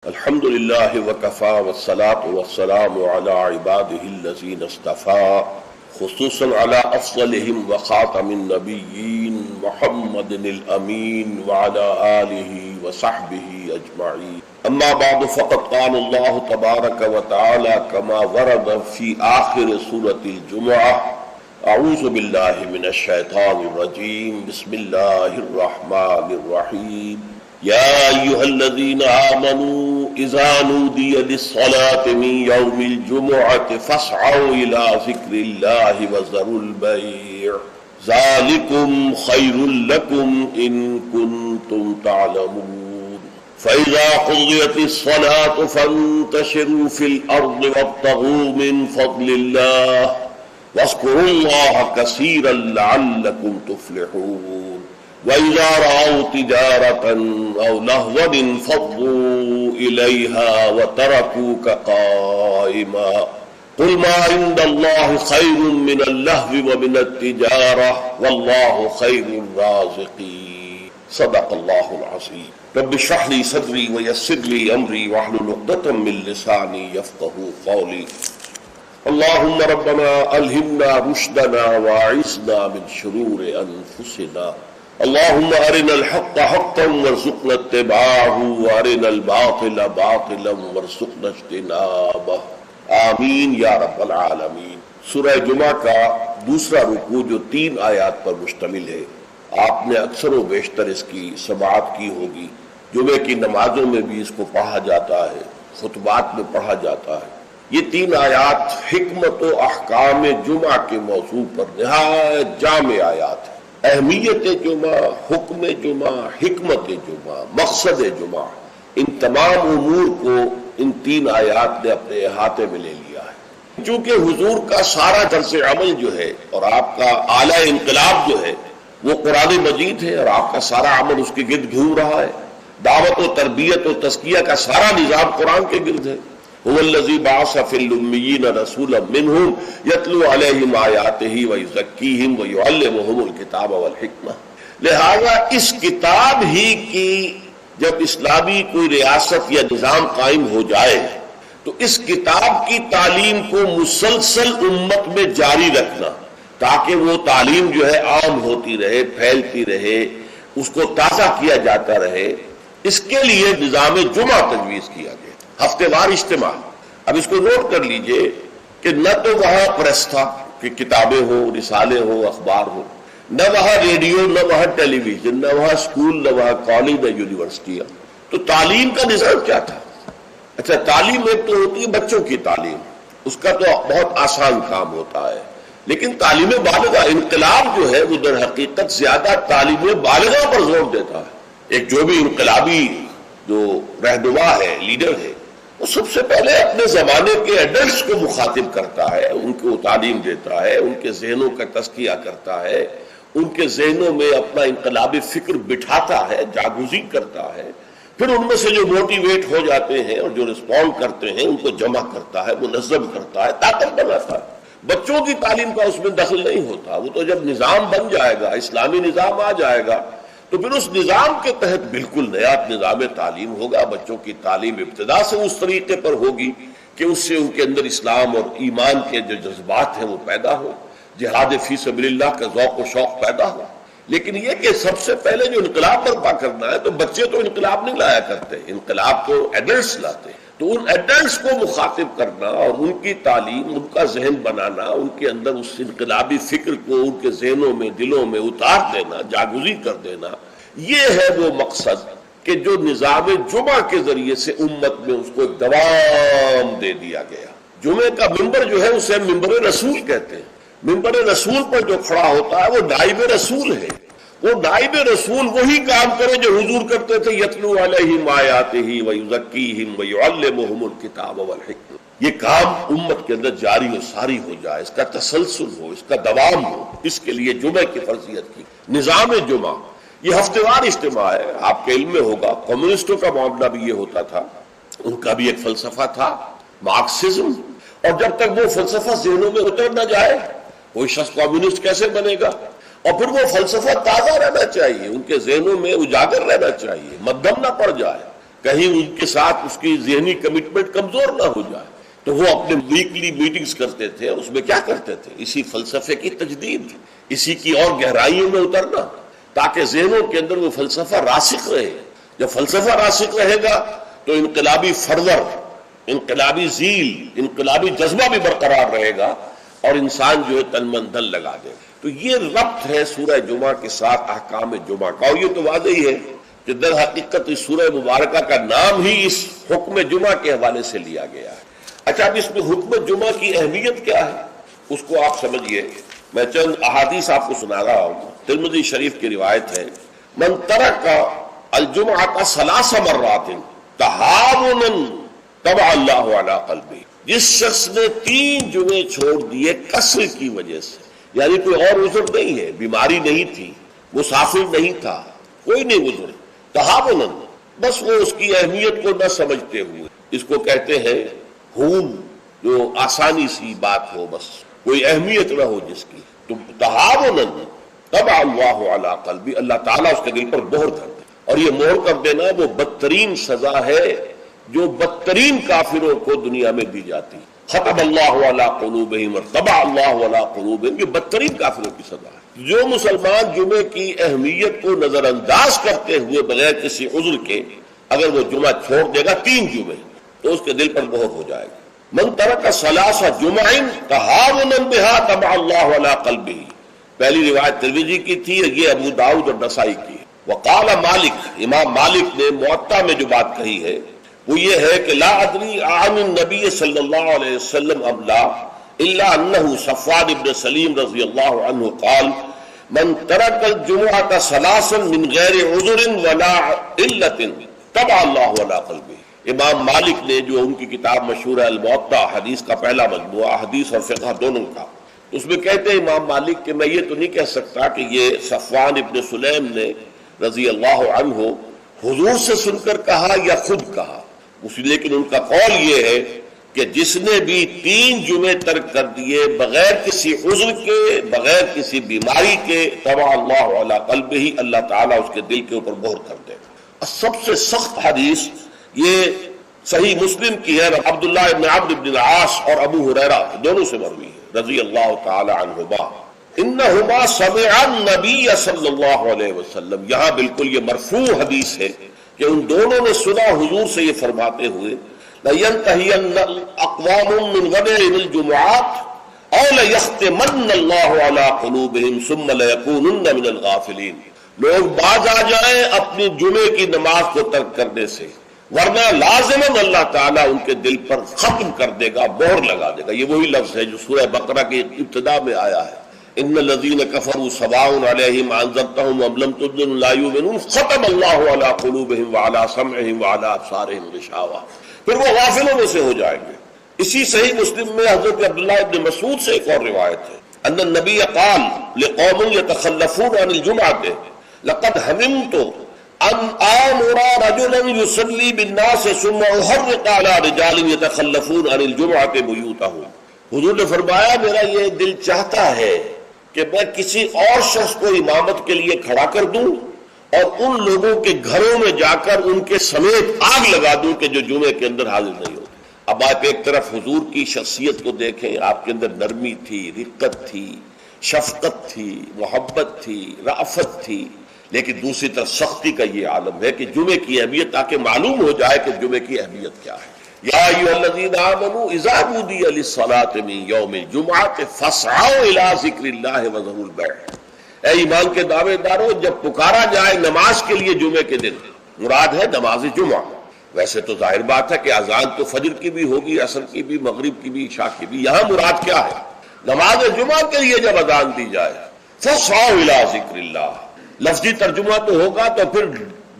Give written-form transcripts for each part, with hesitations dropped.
الحمد للہ وکفا والصلاة والسلام علی عباده الذین اصطفى خصوصا علی افضلهم وخاتم النبیین محمد الامین وعلی آلہ وصحبہ اجمعین اما بعد فقد قال اللہ تبارک وتعالی کما ورد فی آخر سورة الجمعہ اعوذ باللہ من الشیطان الرجیم بسم اللہ الرحمن الرحیم یا ایھا الذین آمنوا اذا نودی للصلاة من یوم الجمعة فاسعوا الى ذکر اللہ وذروا البیع ذالکم خیر لکم ان کنتم تعلمون فإذا قضیت الصلاة فانتشروا فی الارض وابتغوا من فضل اللہ واذکروا اللہ کثیرا لعلکم تفلحون وَإِذَا رَأَوْا تِجَارَةً أَوْ لَهْوًا انفضوا إِلَيْهَا وَتَرَكُوكَ قَائِمًا قُلْ مَا عِندَ اللَّهِ خَيْرٌ مِّنَ اللَّهْوِ وَمِنَ التِّجَارَةِ وَاللَّهُ خَيْرُ الرَّازِقِينَ صدق اللہ العظیم رب اشرح لي صدری ويسر لي أمری واحلل عقدة من لسانی يفقهوا قولی اللهم ربنا ألهمنا رشدنا واعصمنا من شرور أنفسنا اللهم أرنا الحق حقا وارزقنا اتباعه وأرنا الباطل باطلا وارزقنا اجتنابه آمین یا رب العالمین۔ سورہ جمعہ کا دوسرا رکوع جو 3 آیات پر مشتمل ہے، آپ نے اکثر و بیشتر اس کی سماعت کی ہوگی۔ جمعے کی نمازوں میں بھی اس کو پڑھا جاتا ہے، خطبات میں پڑھا جاتا ہے۔ یہ 3 آیات حکمت و احکام جمعہ کے موضوع پر نہایت جامع آیات ہیں۔ اہمیت جمعہ، حکم جمعہ، حکمت جمعہ، مقصد جمعہ، ان تمام امور کو ان 3 آیات نے اپنے احاطے میں لے لیا ہے۔ چونکہ حضور کا سارا طرز عمل جو ہے اور آپ کا اعلی انقلاب جو ہے وہ قرآن مجید ہے، اور آپ کا سارا عمل اس کے گرد گھوم رہا ہے۔ دعوت و تربیت و تزکیہ کا سارا نظام قرآن کے گرد ہے۔ هو الذی بعث فی الامیین رسولا منہم یتلو علیہم آیاتہ ویزکیہم ویعلمہم الکتاب والحکمہ۔ لہذا اس کتاب ہی کی جب اسلامی کوئی ریاست یا نظام قائم ہو جائے تو اس کتاب کی تعلیم کو مسلسل امت میں جاری رکھنا، تاکہ وہ تعلیم جو ہے عام ہوتی رہے، پھیلتی رہے، اس کو تازہ کیا جاتا رہے، اس کے لیے نظام جمعہ تجویز کیا گیا، ہفتے وار اجتماع۔ اب اس کو نوٹ کر لیجئے کہ نہ تو وہاں پریس تھا کہ کتابیں ہو، رسالے ہو، اخبار ہو، نہ وہاں ریڈیو، نہ وہاں ٹیلی ویژن، نہ وہاں اسکول، نہ وہاں کالج، نہ یونیورسٹیاں۔ تو تعلیم کا نظام کیا تھا؟ اچھا، تعلیم ایک تو ہوتی ہے بچوں کی تعلیم، اس کا تو بہت آسان کام ہوتا ہے، لیکن تعلیم بالغہ، انقلاب جو ہے وہ در حقیقت زیادہ تعلیم بالغہ پر زور دیتا ہے۔ ایک جو بھی انقلابی جو رہنما ہے، لیڈر ہے، وہ سب سے پہلے اپنے زمانے کے ایڈلٹس کو مخاطب کرتا ہے، ان کو تعلیم دیتا ہے، ان کے ذہنوں کا تزکیہ کرتا ہے، ان کے ذہنوں میں اپنا انقلابی فکر بٹھاتا ہے، جاگوزی کرتا ہے، پھر ان میں سے جو موٹیویٹ ہو جاتے ہیں اور جو رسپونڈ کرتے ہیں ان کو جمع کرتا ہے، منظم کرتا ہے، طاقت بناتا ہے۔ بچوں کی تعلیم کا اس میں دخل نہیں ہوتا، وہ تو جب نظام بن جائے گا، اسلامی نظام آ جائے گا تو پھر اس نظام کے تحت بالکل نیا نظام تعلیم ہوگا۔ بچوں کی تعلیم ابتدا سے اس طریقے پر ہوگی کہ اس سے ان کے اندر اسلام اور ایمان کے جو جذبات ہیں وہ پیدا ہو، جہاد فی سبیل اللہ کا ذوق و شوق پیدا ہو۔ لیکن یہ کہ سب سے پہلے جو انقلاب برپا کرنا ہے، تو بچے تو انقلاب نہیں لایا کرتے، انقلاب تو ایڈلٹس لاتے ہیں۔ تو ان ایڈلٹس کو مخاطب کرنا اور ان کی تعلیم، ان کا ذہن بنانا، ان کے اندر اس انقلابی فکر کو ان کے ذہنوں میں، دلوں میں اتار دینا، جاگزی کر دینا، یہ ہے وہ مقصد کہ جو نظام جمعہ کے ذریعے سے امت میں اس کو ایک دوام دے دیا گیا۔ جمعے کا ممبر جو ہے اسے ممبر رسول کہتے ہیں۔ ممبر رسول پر جو کھڑا ہوتا ہے وہ نائب رسول ہے۔ وہ نائب رسول وہی کام کرے جو حضور کرتے تھے، یتلو علیہم آیاتہ ویزکیہم ویعلمہم الکتاب والحکمہ۔ یہ کام امت کے اندر جاری و ساری ہو جائے، اس کا تسلسل ہو، اس کا دوام ہو، اس کے لیے جمعے کی فرضیت کی۔ نظام جمعہ یہ ہفتے وار اجتماع ہے۔ آپ کے علم میں ہوگا کمیونسٹوں کا معاملہ بھی یہ ہوتا تھا، ان کا بھی ایک فلسفہ تھا، مارکسزم، اور جب تک وہ فلسفہ ذہنوں میں اتر نہ جائے کوئی شخص کمیونسٹ کیسے بنے گا؟ اور پھر وہ فلسفہ تازہ رہنا چاہیے، ان کے ذہنوں میں اجاگر رہنا چاہیے، مدھم نہ پڑ جائے۔ کہیں ان کے ساتھ اس کی ذہنی کمٹمنٹ کمزور نہ ہو جائے. تو وہ اپنے ویکلی میٹنگز کرتے تھے، اس میں کیا کرتے تھے؟ اسی فلسفے کی تجدید، اسی کی اور گہرائیوں میں اترنا، تاکہ ذہنوں کے اندر وہ فلسفہ راسخ رہے. جب فلسفہ راسخ رہے گا تو انقلابی فرور، انقلابی ذیل، انقلابی جذبہ بھی برقرار رہے گا اور انسان جو ہے تن من دھن لگا دے. تو یہ ربط ہے سورہ جمعہ کے ساتھ احکام جمعہ کا، اور یہ تو واضح ہی ہے کہ در حقیقت اس سورہ مبارکہ کا نام ہی اس حکم جمعہ کے حوالے سے لیا گیا ہے. اچھا، اب اس میں حکم جمعہ کی اہمیت کیا ہے اس کو آپ سمجھیے. میں چند احادیث آپ کو سنا رہا ہوں. ترمذی شریف کی روایت ہے، من ترک الجمعۃ ثلاث مرات تہاونا طبع اللہ علی قلبہ، جس شخص نے 3 جمعے چھوڑ دیے کسر کی وجہ سے، یعنی کوئی اور عذر نہیں ہے، بیماری نہیں تھی، مسافر نہیں تھا، کوئی نہیں عذر، تہاونا، بس وہ اس کی اہمیت کو نہ سمجھتے ہوئے، اس کو کہتے ہیں ہون، جو آسانی سی بات ہو، بس کوئی اہمیت نہ ہو جس کی، تو تہاونا طبع اللہ علی قلبہ، اللہ تعالیٰ اس کے دل پر مہر کر دے. اور یہ مہر کر دینا وہ بدترین سزا ہے جو بدترین کافروں کو دنیا میں دی جاتی. ختم اللہ علی قلوبہم وطبع اللہ علی قلوبہم، یہ بدترین کافروں کی سزا ہے. جو مسلمان جمعے کی اہمیت کو نظر انداز کرتے ہوئے بغیر کسی عذر کے اگر وہ جمعہ چھوڑ دے گا 3 جمعے، تو اس کے دل پر مہر ہو جائے گا. من ترک ثلاث جمع تہاونا بہا طبع اللہ علی قلبہ. پہلی روایت ترمذی کی تھی، یہ ابو داؤد اور نسائی کی ہے. وقال مالک، امام مالک نے موطا میں جو بات کہی ہے وہ یہ ہے کہ لا ادری عن النبی صلی اللہ علیہ وسلم ام لا الا انه صفوان بن سلیم رضی اللہ عنہ قال من ترک الجمعۃ ثلاثا من غیر عذر ولا علت طبع اللہ علی قلبہ. امام مالک نے جو ان کی کتاب مشہور ہے الموطا، حدیث کا پہلا مجموعہ، حدیث اور فقہ دونوں کا، اس میں کہتے ہیں امام مالک کہ میں یہ تو نہیں کہہ سکتا کہ یہ صفوان ابن سلیم نے رضی اللہ عنہ حضور سے سن کر کہا یا خود کہا، لیکن ان کا قول یہ ہے کہ جس نے بھی 3 جمعے ترک کر دیے بغیر کسی عذر کے، بغیر کسی بیماری کے، طبع اللہ علی قلبہ، اللہ تعالیٰ اس کے دل کے اوپر مہر کر دے گا. سب سے سخت حدیث یہ صحیح مسلم کی ہے، عبداللہ ابن عمرو بن العاص اور ابو ہریرہ دونوں سے مروی ہے رضی اللہ تعالی عنہما، انہما سمع النبی صلی اللہ علیہ وسلم. یہاں بالکل یہ مرفوع حدیث ہے کہ ان دونوں نے سنا حضور سے یہ فرماتے ہوئے، لَيَنْتَهِيَنَّ أَقْوَامٌ مِّنْ غَدَرِ الْجُمُعَاتِ أَوْ لَيَخْتِمَنَّ اللَّهُ عَلَىٰ قُلُوبِهِمْ ثُمَّ لَيَكُونُنَّ مِنَ الْغَافِلِينَ. لوگ باز آ جائیں اپنی جمعے کی نماز کو ترک کرنے سے، ورنہ لازماً اللہ تعالیٰ ان کے دل پر ختم کر دے گا، مہر لگا دے گا. یہ وہی لفظ ہے جو سورہ بقرہ کی ابتدا میں آیا ہے، ان الذین کفروا سواء علیہم انذرتہم ام لم تنذرہم لا یؤمنون ختم اللہ علی قلوبہم وعلی سمعہم وعلی ابصارہم غشاوہ. پھر وہ غافلوں میں سے ہو جائیں گے. اسی صحیح مسلم میں حضرت عبداللہ ابن مسعود سے ایک اور روایت ہے، ان النبی قال لقوم یتخلفون عن الجمعۃ لقد ہممت ان آمر رجلا یصلی بالناس ثم احرق علی رجال یتخلفون عن الجمعۃ بیوتہم. حضور نے فرمایا میرا یہ دل چاہتا ہے کہ میں کسی اور شخص کو امامت کے لیے کھڑا کر دوں اور ان لوگوں کے گھروں میں جا کر ان کے سمیت آگ لگا دوں کہ جو جمعے کے اندر حاضر نہیں ہوتے. اب آپ ایک طرف حضور کی شخصیت کو دیکھیں، آپ کے اندر نرمی تھی، رقت تھی، شفقت تھی، محبت تھی، رأفت تھی، لیکن دوسری طرف سختی کا یہ عالم ہے کہ جمعے کی اہمیت، تاکہ معلوم ہو جائے کہ جمعے کی اہمیت کیا ہے. یا ایھا الذین آمنوا اذا نودی للصلاۃ من یوم الجمعۃ فاسعوا الی ذکر اللہ وذروا البیع. اے ایمان کے دعوے دارو، جب پکارا جائے نماز کے لیے جمعے کے دن، مراد ہے نماز جمعہ. ویسے تو ظاہر بات ہے کہ اذان تو فجر کی بھی ہوگی، عصر کی بھی، مغرب کی بھی، عشاء کی بھی. یہاں مراد کیا ہے؟ نماز جمعہ کے لیے جب اذان دی جائے فاسعوا الی ذکر اللہ. لفظی ترجمہ تو ہوگا تو پھر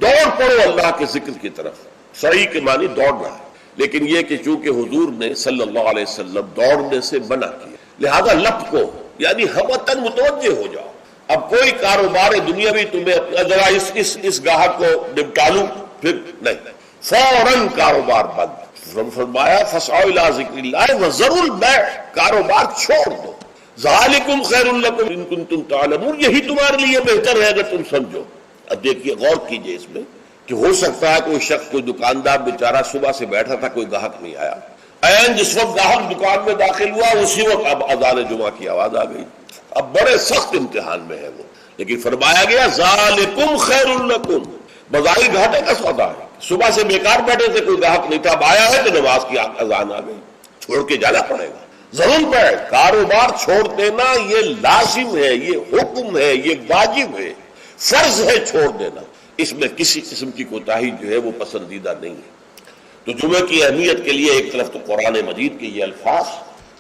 دوڑ پڑو اللہ کے ذکر کی طرف. صحیح کے معنی دوڑنا ہے، لیکن یہ کہ چونکہ حضور نے صلی اللہ علیہ وسلم دوڑنے سے منع کیا، لہذا لپ کو یعنی ہمتاً متوجہ ہو جاؤ. اب کوئی کاروبار دنیاوی تمہیں ذرا اس گاہک کو نپٹا لوں، پھر نہیں، فوراً کاروبار بند. فرمایا فاسعوا الی ذکر اللہ وذروا البیع، کاروبار چھوڑ دو. ذالکم خیر لکم ان کنتم تعلمون، یہی تمہارے لیے بہتر ہے اگر تم سمجھو. اب دیکھیے، غور کیجئے اس میں کہ ہو سکتا ہے کوئی شخص، کوئی دکاندار بیچارہ صبح سے بیٹھا تھا، کوئی گاہک نہیں آیا، این جس وقت گاہک دکان میں داخل ہوا اسی وقت اب اذان جمعہ کی آواز آ گئی. اب بڑے سخت امتحان میں ہے وہ، لیکن فرمایا گیا ذالکم خیر لکم، بظاہر گھاٹے کا سودا ہے، صبح سے بیکار بیٹھے تھے، کوئی گاہک نہیں تھا، اب آیا ہے تو نماز کی اذان آ گئی، چھوڑ کے جانا پڑے گا. ضرور پڑے، کاروبار چھوڑ دینا یہ لازم ہے، یہ حکم ہے، یہ واجب ہے، فرض ہے چھوڑ دینا، اس میں کسی قسم کی کوتاہی جو ہے وہ پسندیدہ نہیں ہے. تو جمعے کی اہمیت کے لیے ایک طرف تو قرآن مجید کے یہ الفاظ،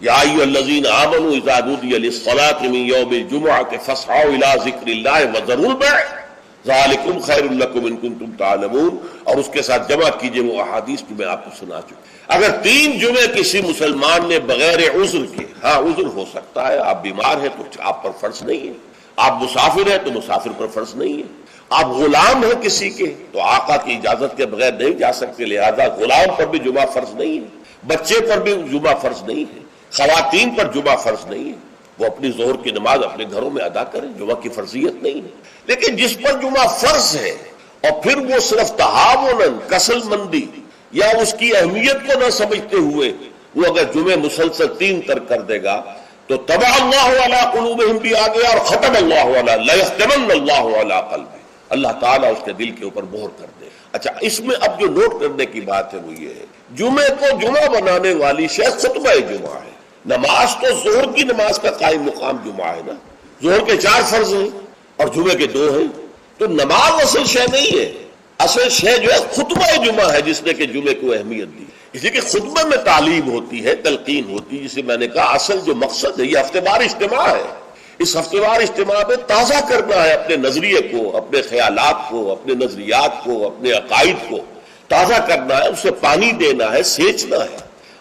یا ایھا الذین آمنوا اذا نودی للصلاۃ من یوم الجمعۃ فاسعوا الی ذکر اللہ وذروا البیع ذالکم خیر لکم ان کنتم تعلمون، اور اس کے ساتھ جمع کیجئے وہ احادیث جو میں آپ کو سنا چکا. اگر 3 جمعے کسی مسلمان نے بغیر عذر کے، ہاں عذر ہو سکتا ہے، آپ بیمار ہیں تو آپ پر فرض نہیں ہے، آپ مسافر ہیں تو مسافر پر فرض نہیں ہے، آپ غلام ہیں کسی کے تو آقا کی اجازت کے بغیر نہیں جا سکتے، لہذا غلام پر بھی جمعہ فرض نہیں ہے، بچے پر بھی جمعہ فرض نہیں ہے، خواتین پر جمعہ فرض نہیں ہے، وہ اپنی ظہر کی نماز اپنے گھروں میں ادا کریں، جمعہ کی فرضیت نہیں ہے. لیکن جس پر جمعہ فرض ہے اور پھر وہ صرف تہاوناً، کسل مندی یا اس کی اہمیت کو نہ سمجھتے ہوئے وہ اگر جمعے مسلسل 3 ترک کر دے گا تو طبع اللہ علی قلوبہم بھی آ گیا، اور ختم اللہ علی لیختمن اللہ علی قلبہ، اللہ تعالیٰ اس کے دل کے اوپر مہر کر دے. اچھا، اس میں اب جو نوٹ کرنے کی بات ہے وہ یہ ہے، جمعے کو جمعہ بنانے والی شے خطبہ جمعہ ہے. نماز تو ظہر کی نماز کا قائم مقام جمعہ ہے نا، ظہر کے 4 فرض ہیں اور جمعے کے 2 ہیں، تو نماز اصل شے نہیں ہے، اصل شے جو ہے خطبہ جمعہ ہے جس نے کہ جمعے کو اہمیت دی. اس لیے کہ خطبے میں تعلیم ہوتی ہے، تلقین ہوتی ہے، جسے میں نے کہا اصل جو مقصد ہے یہ ہفتہ وار اجتماع ہے. اس ہفتے وار اجتماع میں تازہ کرنا ہے اپنے نظریے کو، اپنے خیالات کو، اپنے نظریات کو، اپنے عقائد کو تازہ کرنا ہے، اسے پانی دینا ہے، سینچنا ہے،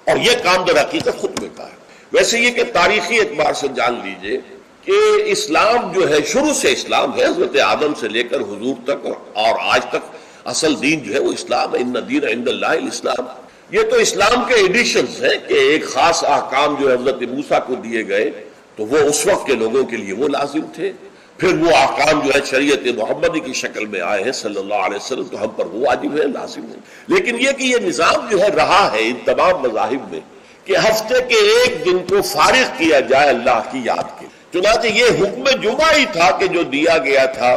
اور یہ کام در حقیقت خطبے کا ہے. ویسے یہ کہ تاریخی اعتبار سے جان لیجئے کہ اسلام جو ہے، شروع سے اسلام ہے، حضرت آدم سے لے کر حضور تک اور آج تک اصل دین جو ہے وہ اسلام ہے. ان الدین عند اللہ الاسلام. یہ تو اسلام کے ایڈیشنز ہیں کہ ایک خاص احکام جو حضرت موسیٰ کو دیے گئے تو وہ اس وقت کے لوگوں کے لیے وہ لازم تھے، پھر وہ احکام جو ہے شریعت محمدی کی شکل میں آئے ہیں صلی اللہ علیہ وسلم تو ہم پر وہ واجب ہے، لازم ہے. لیکن یہ کہ یہ نظام جو ہے رہا ہے ان تمام مذاہب میں کہ ہفتے کے ایک دن کو فارغ کیا جائے اللہ کی یاد کے. چنانچہ یہ حکم جمعہ ہی تھا کہ جو دیا گیا تھا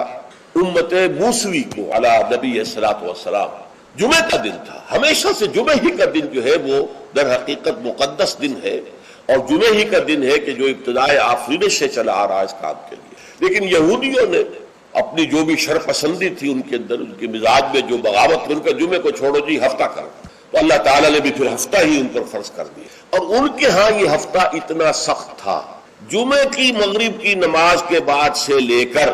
امت موسوی کو علی نبی صلاۃ والسلام، جمعہ کا دن تھا. ہمیشہ سے جمعہ ہی کا دن جو ہے وہ در حقیقت مقدس دن ہے، اور جمعہ ہی کا دن ہے کہ جو ابتدائے آفرینش سے چلا آ رہا ہے اس کام کے لیے. لیکن یہودیوں نے اپنی جو بھی شر پسندی تھی ان کے اندر، ان کے مزاج میں جو بغاوت تھی، ان کا جمعے کو چھوڑو جی ہفتہ کرو، تو اللہ تعالیٰ نے بھی پھر ہفتہ ہی ان پر فرض کر دیا. اور ان کے ہاں یہ ہفتہ اتنا سخت تھا، جمعے کی مغرب کی نماز کے بعد سے لے کر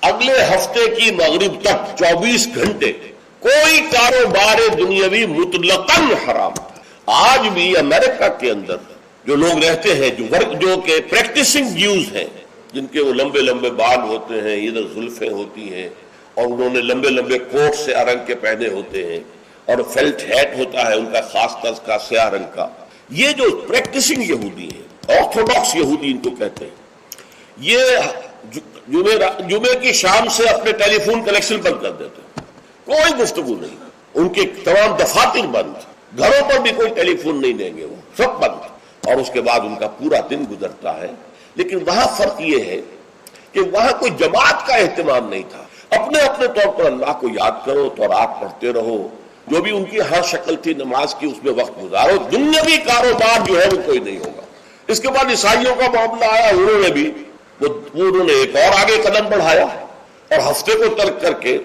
اگلے ہفتے کی مغرب تک 24 گھنٹے کوئی کاروبار دنیاوی مطلقاً حرام تھا. آج بھی امریکہ کے اندر جو لوگ رہتے ہیں، جو کہ پریکٹسنگ جیوز ہیں، جن کے وہ لمبے لمبے بال ہوتے ہیں، ادھر زلفیں ہوتی ہیں، اور انہوں نے لمبے لمبے کوٹ سے رنگ کے پہنے ہوتے ہیں، اور فیلٹ ہیٹ ہوتا ہے ان کا خاص طرز کا سیاہ رنگ کا. یہ جو پریکٹسنگ یہودی ہیں، آرتھوڈاکس یہودی ان کو کہتے ہیں، یہ جمعے کی شام سے اپنے ٹیلی فون کنیکشن بند کر دیتے ہیں، کوئی گفتگو نہیں، ان کے تمام دفاتر بند، گھروں پر بھی کوئی ٹیلی فون نہیں دیں گے، وہ سب بند، اور اس کے بعد ان کا پورا دن گزرتا ہے. لیکن وہاں فرق یہ ہے کہ وہاں کوئی جماعت کا اہتمام نہیں تھا، اپنے اپنے طور پر اللہ کو یاد کرو، تورات پڑھتے رہو، جو بھی ان کی ہر شکل تھی نماز کی اس میں وقت گزارو، دنیاوی کاروبار جو ہے وہ کوئی نہیں ہوگا. اس کے بعد عیسائیوں کا معاملہ آیا، انہوں نے ایک اور آگے قدم بڑھایا اور ہفتے کو ترک کر کے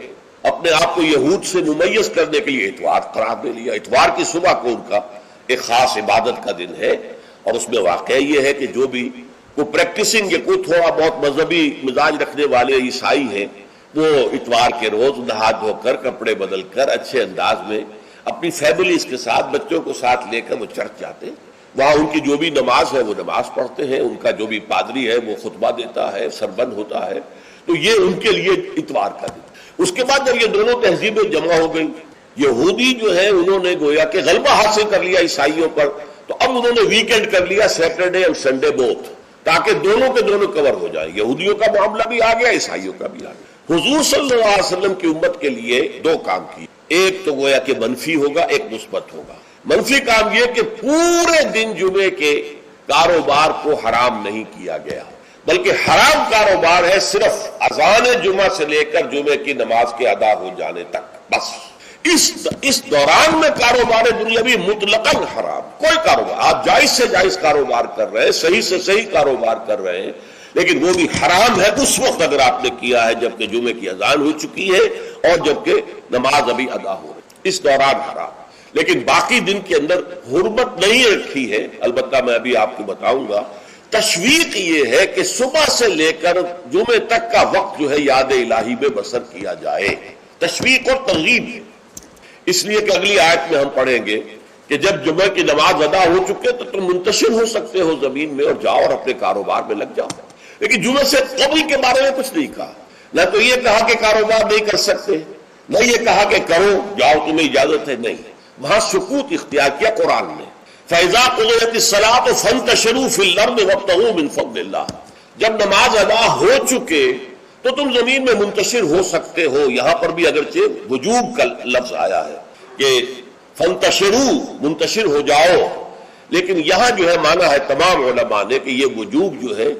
اپنے آپ کو یہود سے ممیز کرنے کے لیے اتوار قرار دے لیا. اتوار کی صبح کو ان کا ایک خاص عبادت کا دن ہے، اور اس میں واقعہ یہ ہے کہ جو بھی کوئی پریکٹسنگ یا کوئی تھوڑا بہت مذہبی مزاج رکھنے والے عیسائی ہیں، وہ اتوار کے روز نہا دھو کر کپڑے بدل کر اچھے انداز میں اپنی فیملیز کے ساتھ، بچوں کو ساتھ لے کر وہ چرچ جاتے ہیں. وہاں ان کی جو بھی نماز ہے وہ نماز پڑھتے ہیں، ان کا جو بھی پادری ہے وہ خطبہ دیتا ہے، سربند ہوتا ہے. تو یہ ان کے لیے اتوار کا دن. اس کے بعد جب یہ دونوں تہذیبیں جمع ہو گئی، یہودی جو ہے انہوں نے گویا کہ غلبہ حاصل کر لیا عیسائیوں پر، تو اب انہوں نے ویکینڈ کر لیا، سیٹرڈے اور سنڈے بوتھ، تاکہ دونوں کے دونوں کور ہو جائیں. یہودیوں کا معاملہ بھی آ گیا، عیسائیوں کا بھی آ گیا. حضور صلی اللہ علیہ وسلم کی امت کے لیے دو کام کیے، ایک تو گویا کہ منفی ہوگا، ایک مثبت ہوگا۔ منفی کام یہ کہ پورے دن جمعے کے کاروبار کو حرام نہیں کیا گیا، بلکہ حرام کاروبار ہے صرف اذان جمعہ سے لے کر جمعے کی نماز کے ادا ہو جانے تک، بس اس دوران میں کاروبار دنیاوی مطلقاً حرام۔ کوئی کاروبار آپ جائز سے جائز کاروبار کر رہے ہیں، صحیح سے صحیح کاروبار کر رہے ہیں، لیکن وہ بھی حرام ہے اس وقت اگر آپ نے کیا ہے جبکہ جمعے کی اذان ہو چکی ہے اور جبکہ نماز ابھی ادا ہو رہی ہے، اس دوران حرام۔ لیکن باقی دن کے اندر حرمت نہیں رکھی ہے، البتہ میں ابھی آپ کو بتاؤں گا۔ تشویق یہ ہے کہ صبح سے لے کر جمعے تک کا وقت جو ہے یاد الہی میں بسر کیا جائے، تشویق اور ترغیب ہے۔ اس لیے کہ اگلی آیت میں ہم پڑھیں گے کہ جب جمعہ کی نماز ادا ہو چکے تو تم منتشر ہو سکتے ہو زمین میں اور جاؤ اور اپنے کاروبار میں لگ جاؤ۔ لیکن جمعہ سے قبل کے بارے میں کچھ نہیں کہا، نہ تو یہ کہا کہ کاروبار نہیں کر سکتے، نہ یہ کہا کہ کرو جاؤ تمہیں اجازت ہے، نہیں، وہاں سکوت اختیار کیا قرآن نے۔ فَإِذَا قُضِيَتِ الصَّلَاةُ فَانتَشِرُوا فِي الْأَرْضِ وَابْتَغُوا مِن فَضْلِ اللَّهِ، جب نماز ادا ہو چکے تو تم زمین میں منتشر ہو سکتے ہو۔ یہاں پر بھی اگرچہ وجوب کا لفظ آیا ہے کہ فَانتَشِرُوا منتشر ہو جاؤ، لیکن یہاں جو ہے مانا ہے تمام علماء نے کہ یہ وجوب جو ہے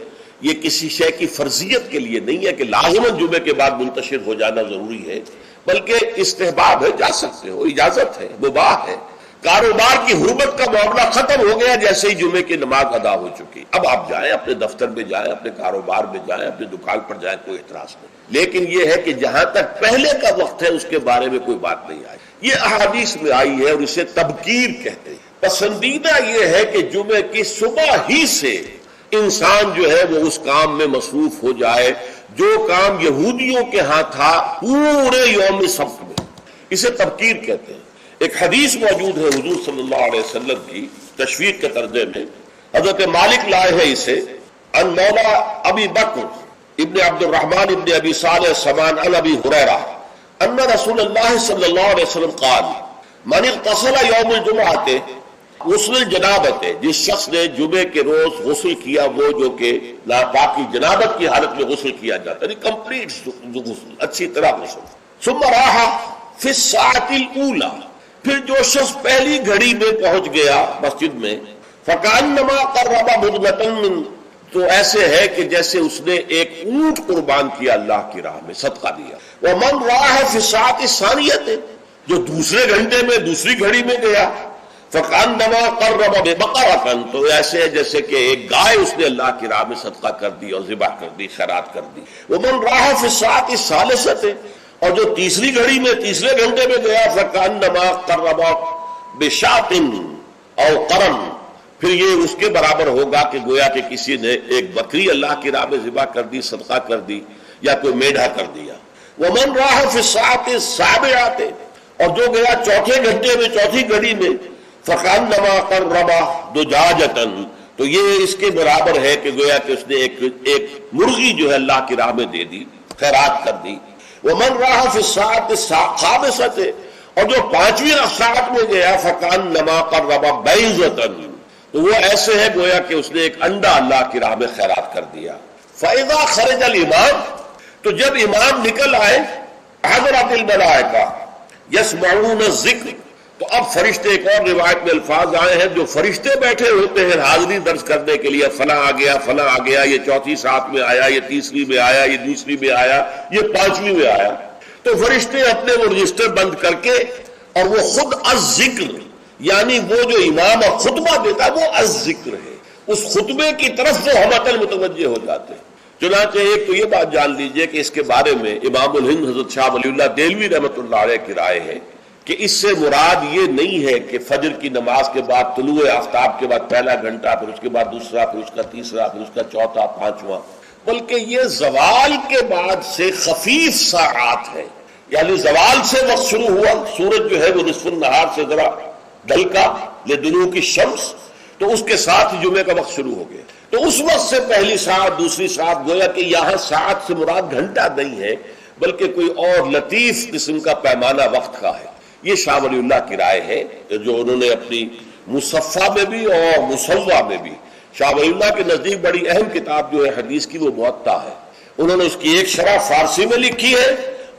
یہ کسی شے کی فرضیت کے لیے نہیں ہے کہ لازماً جمعے کے بعد منتشر ہو جانا ضروری ہے، بلکہ استحباب ہے، جا سکتے ہو، اجازت ہے، مباح ہے۔ کاروبار کی حرمت کا معاملہ ختم ہو گیا جیسے ہی جمعے کی نماز ادا ہو چکی، اب آپ جائیں اپنے دفتر میں جائیں، اپنے کاروبار میں جائیں، اپنی دکان پر جائیں، کوئی اعتراض نہیں۔ لیکن یہ ہے کہ جہاں تک پہلے کا وقت ہے اس کے بارے میں کوئی بات نہیں آئی، یہ احادیث میں آئی ہے اور اسے تبکیر کہتے ہیں۔ پسندیدہ یہ ہے کہ جمعے کی صبح ہی سے انسان جو ہے وہ اس کام میں مصروف ہو جائے جو کام یہودیوں کے ہاں تھا پورے یوم سبت میں، اسے تبکیر کہتے ہیں۔ ایک حدیث موجود ہے حضور صلی اللہ علیہ وسلم کی تشویق کے ترجمے میں، حضرت مالک لائے ہیں اسے، ان مولا ابی بکر ابن عبد الرحمن ابن ابی صالح سمان عن ابی ہریرہ ان رسول اللہ صلی اللہ علیہ وسلم قال من اغتسل یوم الجمعہ، غسل الجنابت ہے، جس شخص نے جمعے کے روز غسل کیا، وہ جو کہ ناپاکی جنابت کی حالت میں غسل کیا جاتا ہے، کمپلیٹ غسل، اچھی طرح غسل، ثم راح فی الساعۃ الاولی، پھر جو شخص پہلی گھڑی میں پہنچ گیا مسجد میں، فکأنما قرب بدنۃ من، تو ایسے ہے کہ جیسے اس نے ایک اونٹ قربان کیا اللہ کی راہ میں، صدقہ دیا۔ ومن راح فی الساعۃ الثانیۃ، جو دوسرے گھنٹے میں دوسری گھڑی میں گیا، فَكَأَنَّمَا قَرَّبَ بَقَرَةً، تو ایسے ہے جیسے کہ ایک گائے اس نے اللہ کی راہ میں صدقہ کر دی اور ذبح کر دی، خیرات کر دی۔ وَمَنْ رَاحَ فِي السَّاعَةِ الثَّالِثَةِ، اور جو تیسری گھڑی میں تیسرے گھنٹے میں گیا، فَكَأَنَّمَا قَرَّبَ بِشَاةٍ أَوْ قَرَنٍ، پھر یہ اس کے برابر ہوگا کہ گویا کہ کسی نے ایک بکری اللہ کی راہ میں ذبح کر دی، صدقہ کر دی، یا کوئی میڈھا کر دیا۔ وَمَنْ رَاحَ فِي السَّاعَةِ السَّابِعَةِ، اور جو گیا چوتھے گھنٹے میں چوتھی گھڑی میں، فَكَأَنَّمَا قَرَّبَ دُجَاجَةً، تو یہ اس کے برابر ہے کہ گویا کہ اس نے ایک مرغی جو ہے اللہ کی راہ میں دے دی، خیرات کر دی۔ وَمَنْ رَاحَ فِي السَّاعَةِ الخَامِسَةِ، اور جو پانچویں ساعت میں گیا، فَكَأَنَّمَا قَرَّبَ بَيْضَةً، تو وہ ایسے ہے گویا کہ اس نے ایک انڈا اللہ کی راہ میں خیرات کر دیا۔ فَإِذَا خَرَجَ الْإِمَامُ، تو جب امام نکل آئے، حضرت الملائکہ یسمعون الذکر، تو اب فرشتے، ایک اور روایت میں الفاظ آئے ہیں جو فرشتے بیٹھے ہوتے ہیں حاضری درج کرنے کے لیے، فلاں آ گیا، فلاں آ گیا، یہ چوتھی ساتھ میں آیا، یہ تیسری میں آیا، یہ دوسری میں آیا، یہ پانچویں میں آیا، تو فرشتے اپنے وہ رجسٹر بند کر کے، اور وہ خود الذکر، یعنی وہ جو امام خطبہ دیتا ہے وہ الذکر ہے، اس خطبے کی طرف وہ ہمتل متوجہ ہو جاتے ہیں۔ چنانچہ ایک تو یہ بات جان لیجئے کہ اس کے بارے میں امام الہند حضرت شاہ ولی اللہ دہلوی رحمۃ اللہ علیہ کی رائے ہے کہ اس سے مراد یہ نہیں ہے کہ فجر کی نماز کے بعد طلوع آفتاب کے بعد پہلا گھنٹہ، پھر اس کے بعد دوسرا، پھر اس کا تیسرا، پھر اس کا چوتھا، پانچواں، بلکہ یہ زوال کے بعد سے خفیف ساعات ہے، یعنی زوال سے وقت شروع ہوا، سورج جو ہے وہ نصف النہار سے ذرا ڈھلکا لدنو کی شمس، تو اس کے ساتھ جمعے کا وقت شروع ہو گیا، تو اس وقت سے پہلی ساعت، دوسری ساعت، گویا کہ یہاں ساعت سے مراد گھنٹہ نہیں ہے بلکہ کوئی اور لطیف قسم کا پیمانہ وقت کا ہے۔ یہ شاہ ولی اللہ کی رائے ہے جو انہوں نے اپنی مصفہ میں بھی اور مصوہ میں بھی، شاہ ولی اللہ کے نزدیک بڑی اہم کتاب جو ہے حدیث کی وہ موطا ہے، انہوں نے اس کی ایک شرح فارسی میں لکھی ہے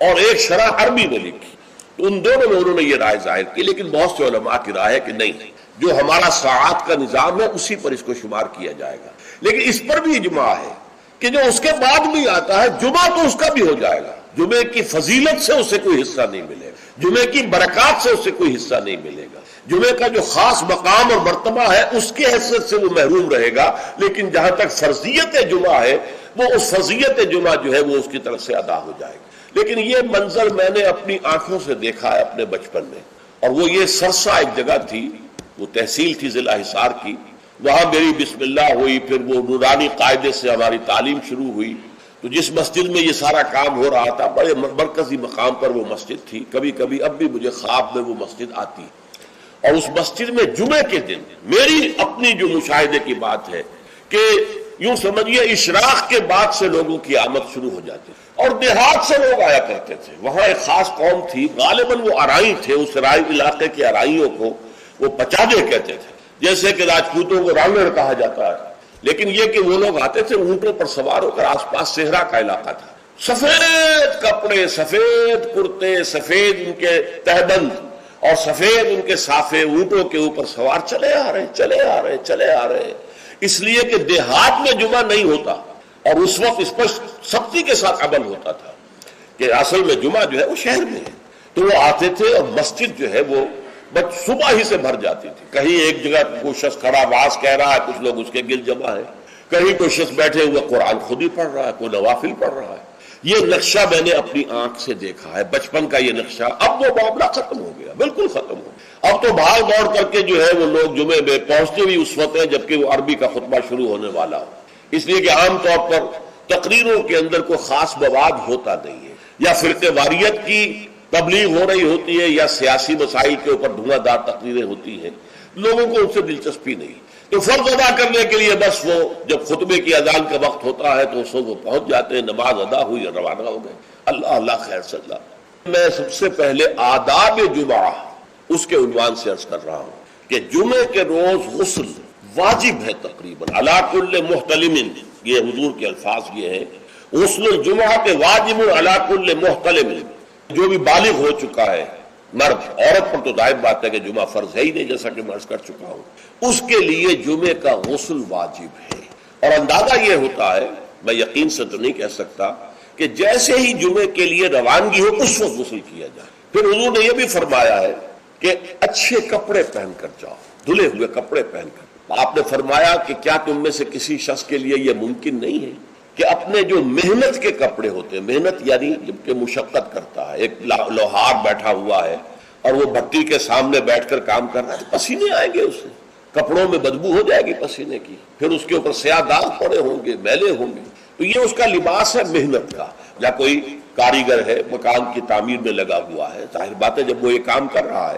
اور ایک شرح عربی میں لکھی، تو ان دونوں میں انہوں نے یہ رائے ظاہر کی، لیکن بہت سے علماء کی رائے ہے کہ نہیں، جو ہمارا ساعات کا نظام ہے اسی پر اس کو شمار کیا جائے گا۔ لیکن اس پر بھی اجماع ہے کہ جو اس کے بعد بھی آتا ہے جمعہ تو اس کا بھی ہو جائے گا، جمعے کی فضیلت سے اسے کوئی حصہ نہیں ملے گا، جمعے کی برکات سے اسے کوئی حصہ نہیں ملے گا، جمعے کا جو خاص مقام اور مرتبہ ہے اس کی حیثیت سے وہ محروم رہے گا، لیکن جہاں تک فرضیت جمعہ ہے وہ اس فرضیت جمعہ جو ہے وہ اس کی طرف سے ادا ہو جائے گا۔ لیکن یہ منظر میں نے اپنی آنکھوں سے دیکھا ہے اپنے بچپن میں، اور وہ یہ سرسا ایک جگہ تھی، وہ تحصیل تھی ضلع حصار کی، وہاں میری بسم اللہ ہوئی، پھر وہ نورانی قاعدے سے ہماری تعلیم شروع ہوئی، تو جس مسجد میں یہ سارا کام ہو رہا تھا بڑے مرکزی مقام پر وہ مسجد تھی، کبھی کبھی اب بھی مجھے خواب میں وہ مسجد آتی، اور اس مسجد میں جمعے کے دن میری اپنی جو مشاہدے کی بات ہے کہ یوں سمجھیے اشراق کے بعد سے لوگوں کی آمد شروع ہو جاتی اور دیہات سے لوگ آیا کرتے تھے۔ وہاں ایک خاص قوم تھی، غالباً وہ ارائی تھے، اس رائی علاقے کے ارائیوں کو وہ پچادے کہتے تھے، جیسے کہ راجپوتوں کو رانگڑ کہا جاتا ہے، لیکن یہ کہ وہ لوگ آتے تھے اونٹوں پر سوار ہو کر، آس پاس صحرا کا علاقہ تھا، سفید کپڑے، سفید کرتے، سفید ان کے تہبند اور سفید ان کے صافے، اونٹوں کے اوپر سوار چلے آ رہے، اس لیے کہ دیہات میں جمعہ نہیں ہوتا، اور اس وقت اس پر سختی کے ساتھ عمل ہوتا تھا کہ اصل میں جمعہ جو ہے وہ شہر میں ہے، تو وہ آتے تھے اور مسجد جو ہے وہ بس صبح ہی سے بھر جاتی تھی، کہیں ایک جگہ کوئی شخص کھڑا واز کہہ رہا ہے، کچھ لوگ اس کے گرد جمع ہے، کہیں کوئی شخص بیٹھے ہوئے قرآن خود ہی پڑھ رہا ہے، کوئی نوافل پڑھ رہا ہے۔ یہ نقشہ میں نے اپنی آنکھ سے دیکھا ہے، بچپن کا یہ نقشہ۔ اب وہ معاملہ ختم ہو گیا، بالکل ختم ہو گیا، اب تو بھاگ دوڑ کر کے جو ہے وہ لوگ جمعے میں پہنچتے بھی اس وقت ہیں جبکہ وہ عربی کا خطبہ شروع ہونے والا ہو، اس لیے کہ عام طور پر تقریروں کے اندر کوئی خاص مواد ہوتا نہیں ہے، یا فرقہ واریت کی تبلیغ ہو رہی ہوتی ہے، یا سیاسی مسائل کے اوپر دھواں دار تقریریں ہوتی ہیں، لوگوں کو ان سے دلچسپی نہیں، تو فرض ادا کرنے کے لیے بس وہ جب خطبے کی اذان کا وقت ہوتا ہے تو اس وقت وہ پہنچ جاتے ہیں، نماز ادا ہوئی اور روانہ ہو گئے۔ اللہ خیر صلی اللہ۔ میں سب سے پہلے آداب جمعہ اس کے عنوان سے عرض کر رہا ہوں کہ جمعے کے روز غسل واجب ہے تقریباً، علی کل محتلم، یہ حضور کے الفاظ یہ ہیں، غسل الجمعہ کے واجب علی کل محتلم، جو بھی بالغ ہو چکا ہے مرد، عورت پر تو ظاہر بات ہے کہ جمعہ فرض ہے ہی نہیں، جیسا کہ میں عرض کر چکا ہوں، اس کے لیے جمعے کا غسل واجب ہے۔ اور اندازہ یہ ہوتا ہے، میں یقین سے تو نہیں کہہ سکتا، کہ جیسے ہی جمعے کے لیے روانگی ہو اس وقت غسل کیا جائے۔ پھر حضور نے یہ بھی فرمایا ہے کہ اچھے کپڑے پہن کر جاؤ، دھلے ہوئے کپڑے پہن کر۔ آپ نے فرمایا کہ کیا تم میں سے کسی شخص کے لیے یہ ممکن نہیں ہے کہ اپنے جو محنت کے کپڑے ہوتے ہیں، محنت یعنی جبکہ مشقت کرتا ہے، ایک لوہار بیٹھا ہوا ہے اور وہ بھٹی کے سامنے بیٹھ کر کام کر رہا ہے، پسینے آئیں گے اسے، کپڑوں میں بدبو ہو جائے گی پسینے کی، پھر اس کے اوپر سیاہ داغ پڑے ہوں گے، میلے ہوں گے، تو یہ اس کا لباس ہے محنت کا۔ یا کوئی کاریگر ہے، مکان کی تعمیر میں لگا ہوا ہے، ظاہر بات ہے جب وہ یہ کام کر رہا ہے،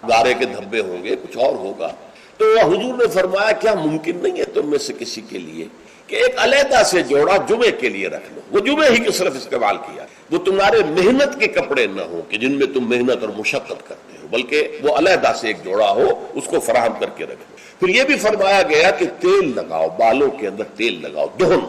گارے کے دھبے ہوں گے، کچھ اور ہوگا، تو حضور نے فرمایا کیا ممکن نہیں ہے تم میں سے کسی کے لیے کہ ایک علیحدہ سے جوڑا جمعے کے لیے رکھ لو، وہ جمعے ہی کی صرف استعمال کیا، وہ تمہارے محنت کے کپڑے نہ ہوں کہ جن میں تم محنت اور مشقت کرتے ہو، بلکہ وہ علیحدہ سے ایک جوڑا ہو، اس کو فراہم کر کے رکھ لو۔ پھر یہ بھی فرمایا گیا کہ تیل لگاؤ، بالوں کے اندر تیل لگاؤ، دہن،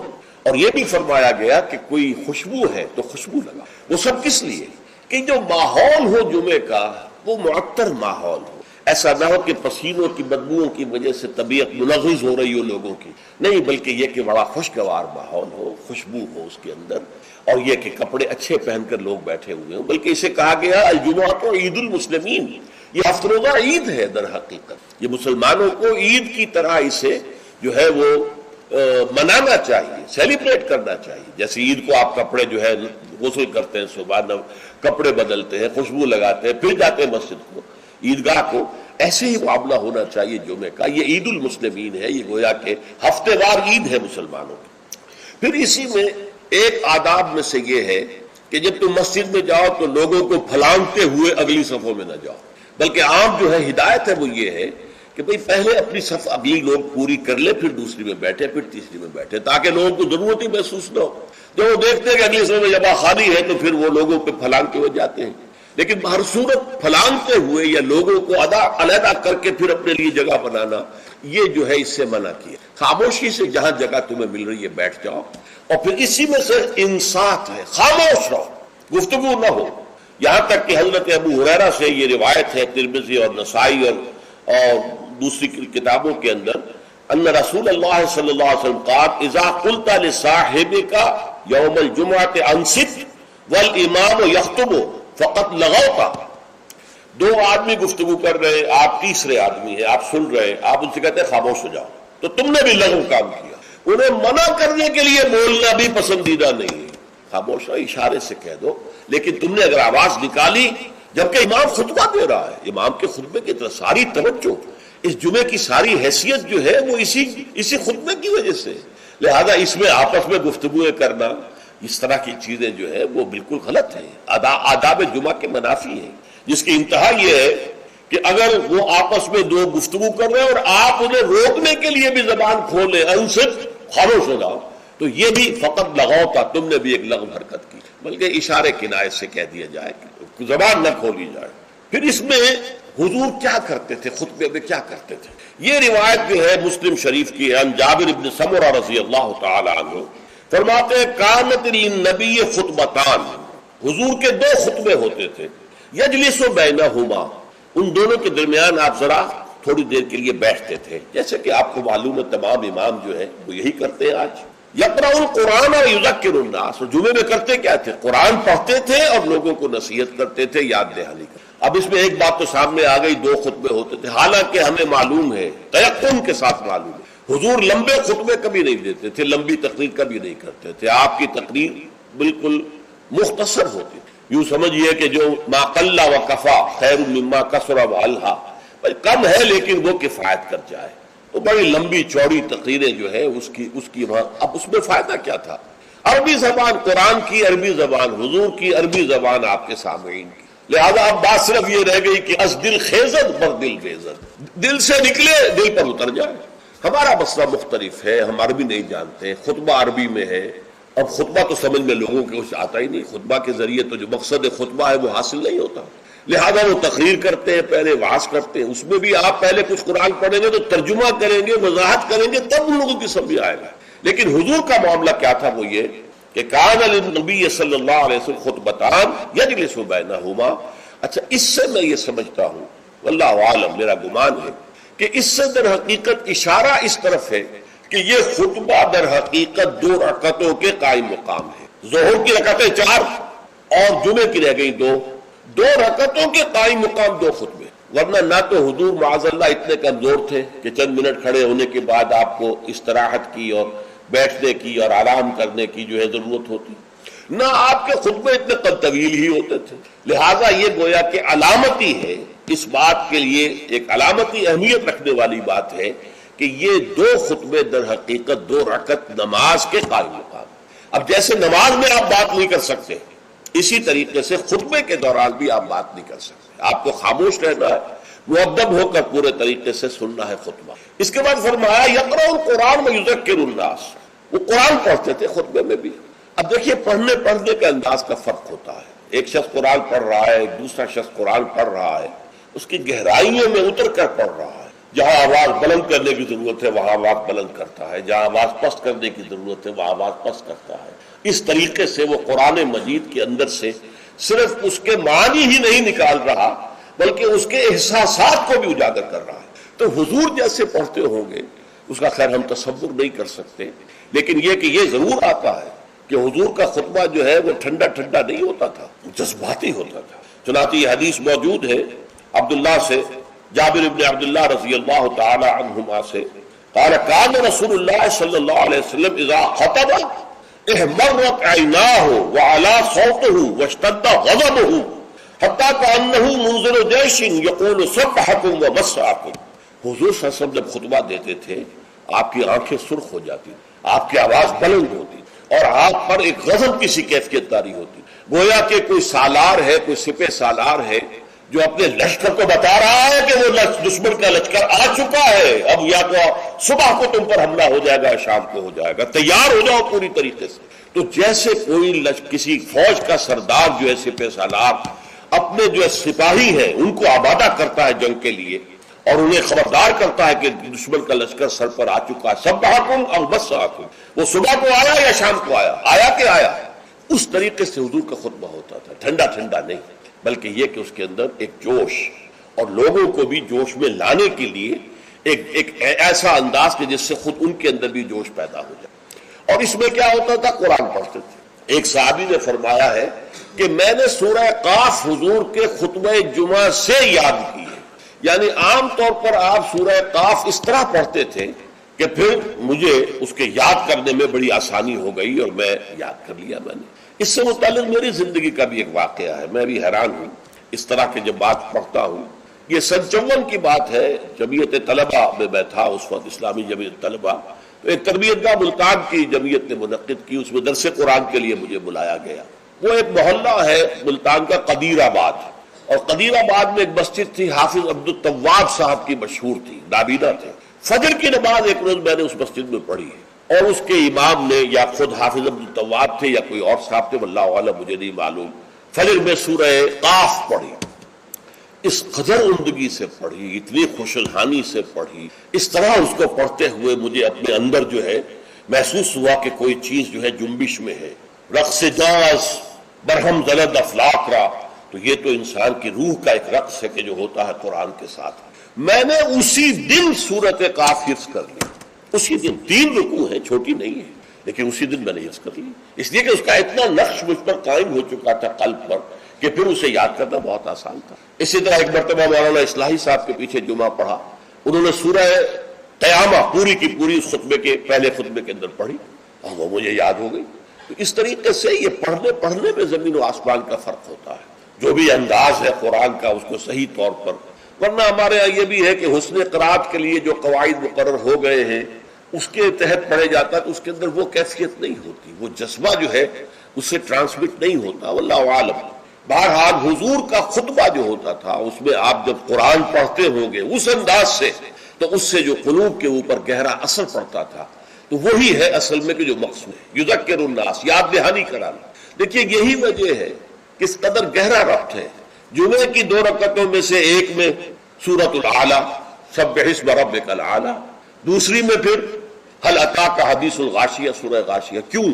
اور یہ بھی فرمایا گیا کہ کوئی خوشبو ہے تو خوشبو لگاؤ۔ وہ سب کس لیے کہ جو ماحول ہو جمعے کا وہ معطر ماحول ہو، ایسا نہ ہو کہ پسینوں کی بدبوؤں کی وجہ سے طبیعت منغص ہو رہی ہو لوگوں کی، نہیں، بلکہ یہ کہ بڑا خوشگوار ماحول ہو، خوشبو ہو اس کے اندر، اور یہ کہ کپڑے اچھے پہن کر لوگ بیٹھے ہوئے ہوں۔ بلکہ اسے کہا گیا الجمعہ تو عید المسلمین، یہ ہفتہ روزہ عید ہے در حقیقت، یہ مسلمانوں کو عید کی طرح اسے جو ہے وہ منانا چاہیے، سیلیبریٹ کرنا چاہیے۔ جیسے عید کو آپ کپڑے جو ہے غسل کرتے ہیں، صبح کپڑے بدلتے ہیں، خوشبو لگاتے ہیں، پھر جاتے ہیں مسجد کو، عیدگاہ کو، ایسے ہی معاملہ ہونا چاہیے جمعے کا۔ یہ عید المسلمین ہے، یہ گویا کہ ہفتے وار عید ہے مسلمانوں کی۔ پھر اسی میں ایک آداب میں سے یہ ہے کہ جب تم مسجد میں جاؤ تو لوگوں کو پھلانگتے ہوئے اگلی صفوں میں نہ جاؤ، بلکہ عام جو ہے ہدایت ہے وہ یہ ہے کہ بھئی پہلے اپنی صف اگلی لوگ پوری کر لے، پھر دوسری میں بیٹھے، پھر تیسری میں بیٹھے، تاکہ لوگوں کو ضرورت ہی محسوس نہ ہو۔ جب وہ دیکھتے ہیں کہ اگلی صف میں جگہ خالی ہے تو پھر وہ لوگوں پہ پھلانگتے ہوئے جاتے ہیں۔ لیکن ہر صورت پھلانگتے ہوئے یا لوگوں کو علیحدہ کر کے پھر اپنے لیے جگہ بنانا، یہ جو ہے اس سے منع کیا۔ خاموشی سے جہاں جگہ تمہیں مل رہی ہے بیٹھ جاؤ، اور پھر اسی میں سے انصات ہے، خاموش رہو، گفتگو نہ ہو۔ یہاں تک کہ حضرت ابو ہریرہ سے یہ روایت ہے ترمذی اور نسائی اور دوسری کتابوں کے اندر، ان رسول اللہ صلی اللہ علیہ وسلم قال اذا قلت لصاحبك یوم الجمعہ انصت والامام یخطب فقط لغوت۔ دو آدمی گفتگو کر رہے ہیں، آپ تیسرے آدمی ہیں، آپ سن رہے ہیں، آپ ان سے کہتے ہیں خاموش ہو جاؤ، تو تم نے بھی لغو کام کیا۔ انہیں منع کرنے کے لیے بولنا بھی پسندیدہ نہیں ہے، خاموش رہو، اشارے سے کہہ دو، لیکن تم نے اگر آواز نکالی جبکہ امام خطبہ دے رہا ہے، امام کے خطبے کی طرف ساری توجہ، اس جمعے کی ساری حیثیت جو ہے وہ اسی خطبے کی وجہ سے، لہذا اس میں آپس میں گفتگو کرنا، اس طرح کی چیزیں جو ہے وہ بالکل غلط ہیں، آداب جمعہ کے منافی ہیں، جس کی انتہا یہ ہے کہ اگر وہ آپس میں دو گفتگو کر رہے ہیں اور آپ انہیں روکنے کے لیے بھی زبان کھولیں، انصت، خاموش ہو جاؤ، تو یہ بھی فقط لغو تھا، تم نے بھی ایک لغو حرکت کی، بلکہ اشارے کنایت سے کہہ دیا جائے کہ زبان نہ کھولی جائے۔ پھر اس میں حضور کیا کرتے تھے، خطبے میں کیا کرتے تھے؟ یہ روایت جو ہے مسلم شریف کی ہے، عن جابر بن سمرہ رضی اللہ تعالی عنہ فرماتے ہیں کانت للنبی خطبتان، حضور کے دو خطبے ہوتے تھے، یجلس بینہما، ان دونوں کے درمیان آپ ذرا تھوڑی دیر کے لیے بیٹھتے تھے، جیسے کہ آپ کو معلوم ہے تمام امام جو ہے وہ یہی کرتے ہیں آج۔ یقرأ القرآن اور یذکر الناس، جمعے میں کرتے کیا تھے؟ قرآن پڑھتے تھے اور لوگوں کو نصیحت کرتے تھے، یاد دہانی کرتے۔ اب اس میں ایک بات تو سامنے آ گئی، دو خطبے ہوتے تھے، حالانکہ ہمیں معلوم ہے، تیقن کے ساتھ معلوم ہے، حضور لمبے خطبے کبھی نہیں دیتے تھے، لمبی تقریر کبھی نہیں کرتے تھے، آپ کی تقریر بالکل مختصر ہوتی تھی، یوں سمجھیے کہ جو ما قل و کفا خیر مما کثر و الہا، کم ہے لیکن وہ کفایت کر جائے، تو بڑی لمبی چوڑی تقریریں جو ہے اس کی وہاں، اب اس میں فائدہ کیا تھا؟ عربی زبان قرآن کی، عربی زبان حضور کی، عربی زبان آپ کے سامعین کی، لہذا اب بات صرف یہ رہ گئی کہ از دل خیزد بر دل بیزد، دل سے نکلے دل پر اتر جائے۔ ہمارا مسئلہ مختلف ہے، ہم عربی نہیں جانتے، خطبہ عربی میں ہے، اب خطبہ تو سمجھ میں لوگوں کے کچھ آتا ہی نہیں، خطبہ کے ذریعے تو جو مقصد خطبہ ہے وہ حاصل نہیں ہوتا، لہذا وہ تقریر کرتے ہیں، پہلے وعظ کرتے ہیں، اس میں بھی آپ پہلے کچھ قرآن پڑھیں گے تو ترجمہ کریں گے، وضاحت کریں گے، تب ان لوگوں کی سمجھ آئے گا۔ لیکن حضور کا معاملہ کیا تھا؟ وہ یہ کہ کان للنبی صلی اللہ علیہ وسلم خطبتان یجلس بینہما۔ اچھا، اس سے میں یہ سمجھتا ہوں، واللہ عالم، میرا گمان ہے کہ اس سے در حقیقت اشارہ اس طرف ہے کہ یہ خطبہ در حقیقت دو رکعتوں کے قائم مقام ہے، ظہر کی رکعتیں 4 اور جمعے کی رہ گئی 2، 2 رکعتوں کے قائم مقام 2 خطبے، ورنہ نہ تو حضور معاذ اللہ اتنے کمزور تھے کہ چند منٹ کھڑے ہونے کے بعد آپ کو استراحت کی اور بیٹھنے کی اور آرام کرنے کی جو ہے ضرورت ہوتی، نہ آپ کے خطبے اتنے طویل ہی ہوتے تھے، لہٰذا یہ گویا کہ علامتی ہے، اس بات کے لیے ایک علامتی اہمیت رکھنے والی بات ہے کہ یہ 2 خطبے در حقیقت 2 رکعت نماز کے قائم مقام۔ اب جیسے نماز میں آپ بات نہیں کر سکتے، اسی طریقے سے خطبے کے دوران بھی آپ بات نہیں کر سکتے، آپ کو خاموش رہنا ہے، مؤدب ہو کر پورے طریقے سے سننا ہے خطبہ۔ اس کے بعد فرمایا یقرأ القرآن ویذکر الناس، وہ قرآن پڑھتے تھے خطبے میں بھی۔ اب دیکھیے پڑھنے کے انداز کا فرق ہوتا ہے، ایک شخص قرآن پڑھ رہا ہے، ایک دوسرا شخص قرآن پڑھ رہا ہے، اس کی گہرائیوں میں اتر کر پڑھ رہا ہے، جہاں آواز بلند کرنے کی ضرورت ہے وہاں آواز بلند کرتا ہے، جہاں آواز پست کرنے کی ضرورت ہے وہاں آواز پست کرتا ہے، اس طریقے سے وہ قرآن مجید کے اندر سے صرف اس کے معنی ہی نہیں نکال رہا بلکہ اس کے احساسات کو بھی اجاگر کر رہا ہے۔ تو حضور جیسے پڑھتے ہوں گے اس کا خیر ہم تصور نہیں کر سکتے، لیکن یہ کہ یہ ضرور آتا ہے کہ حضور کا خطبہ جو ہے وہ ٹھنڈا نہیں ہوتا تھا، جذباتی ہوتا تھا۔ چنانچہ یہ حدیث موجود ہے عبداللہ سے، جابر ابن عبداللہ رضی اللہ تعالی عنہما سے، قال کان رسول اللہ صلی اللہ علیہ وسلم اذا خطب احمرت عیناہ وعلا صوتہ واشتد غضبہ حتی کانہ منذر جیش یقول سبحکم ومسعکم۔ حضور صلی اللہ علیہ وسلم جب خطبہ دیتے تھے آپ کی آنکھیں سرخ ہو جاتی، آپ کی آواز بلند ہوتی اور آپ پر ایک غضب کی سی کیفیت طاری ہوتی، گویا کہ کوئی سالار ہے، کوئی سپہ سالار ہے جو اپنے لشکر کو بتا رہا ہے کہ وہ دشمن کا لشکر آ چکا ہے، اب یا تو صبح کو تم پر حملہ ہو جائے گا، شام کو ہو جائے گا، تیار ہو جاؤ پوری طریقے سے۔ تو جیسے کوئی کسی فوج کا سردار جو ہے سپہ سالار اپنے جو سپاہی ہیں ان کو آبادہ کرتا ہے جنگ کے لیے، اور انہیں خبردار کرتا ہے کہ دشمن کا لشکر سر پر آ چکا ہے، سب بہاکم اور بس آکم، وہ صبح کو آیا یا شام کو آیا کہ آیا۔ اس طریقے سے حضور کا خطبہ ہوتا تھا، ٹھنڈا ٹھنڈا نہیں، بلکہ یہ کہ اس کے اندر ایک جوش، اور لوگوں کو بھی جوش میں لانے کے لیے ایک ایسا انداز کہ جس سے خود ان کے اندر بھی جوش پیدا ہو جائے۔ اور اس میں کیا ہوتا تھا؟ قرآن پڑھتے تھے۔ ایک صحابی نے فرمایا ہے کہ میں نے سورہ قاف حضور کے خطبہ جمعہ سے یاد کی ہے، یعنی عام طور پر آپ سورہ قاف اس طرح پڑھتے تھے کہ پھر مجھے اس کے یاد کرنے میں بڑی آسانی ہو گئی اور میں یاد کر لیا میں نے۔ اس سے متعلق میری زندگی کا بھی ایک واقعہ ہے، میں بھی حیران ہوں اس طرح کے جب بات پڑھتا ہوں۔ یہ سن 54 کی بات ہے، جمعیت طلبہ میں تھا اس وقت، اسلامی جمعیت طلبہ، تو ایک تربیت گاہ ملتان کی جمعیت نے منعقد کی، اس میں درس قرآن کے لیے مجھے بلایا گیا۔ وہ ایک محلہ ہے ملتان کا قدیر آباد، اور قدیر آباد میں ایک مسجد تھی، حافظ عبدالتواب صاحب کی مشہور تھی، نابینا تھے۔ فجر کی نماز ایک روز میں نے اس مسجد میں پڑھی ہے، اور اس کے امام نے یا خود حافظ عبدالتواب تھے یا کوئی اور صاحب تھے، واللہ اعلم مجھے نہیں معلوم، فجر میں سورہ قاف پڑھی، اس قدر عمدگی سے پڑھی، اتنی خوشالحانی سے پڑھی، اس طرح اس کو پڑھتے ہوئے مجھے اپنے اندر جو ہے محسوس ہوا کہ کوئی چیز جو ہے جنبش میں ہے، رقص جاز برہم زلد افلاک را، تو یہ تو انسان کی روح کا ایک رقص ہے کہ جو ہوتا ہے قرآن کے ساتھ۔ میں نے اسی دن سورۃ قاف حفظ کر لی، اسی دن، 3 رکوع ہیں، چھوٹی نہیں ہے، لیکن اسی دن میں نے حفظ کر لی، اس لیے کہ اس کا اتنا نقش مجھ پر قائم ہو چکا تھا قلب پر کہ پھر اسے یاد کرنا بہت آسان تھا۔ اسی طرح ایک مرتبہ مولانا اصلاحی صاحب کے پیچھے جمعہ پڑھا، انہوں نے سورہ قیامہ پوری کی پوری اس خطبے کے پہلے خطبے کے اندر پڑھی، اور وہ مجھے یاد ہو گئی۔ تو اس طریقے سے یہ پڑھنے میں زمین و آسمان کا فرق ہوتا ہے، جو بھی انداز ہے قرآن کا اس کو صحیح طور پر، ورنہ ہمارے یہاں یہ بھی ہے کہ حسن قرات کے لیے جو قواعد مقرر ہو گئے ہیں اس کے تحت پڑھے جاتا ہے، تو اس کے اندر وہ کیفیت نہیں ہوتی، وہ جذبہ جو ہے اس سے ٹرانسمٹ نہیں ہوتا، واللہ عالم۔ بہرحال حضور کا خطبہ جو ہوتا تھا اس میں آپ جب قرآن پڑھتے ہوں گے اس انداز سے، تو اس سے جو قلوب کے اوپر گہرا اثر پڑتا تھا، تو وہی ہے اصل میں کہ جو مقصود ہے، یذکر الناس، یاد دہانی کرانا۔ دیکھیے یہی وجہ ہے کس قدر گہرا ربط ہے۔ جمعے کی 2 رکعتوں میں سے ایک میں سورۃ الاعلیٰ، سبح اسم ربک الاعلیٰ، دوسری میں پھر هل اتاک حدیث الغاشیہ، سورہ غاشیہ۔ کیوں؟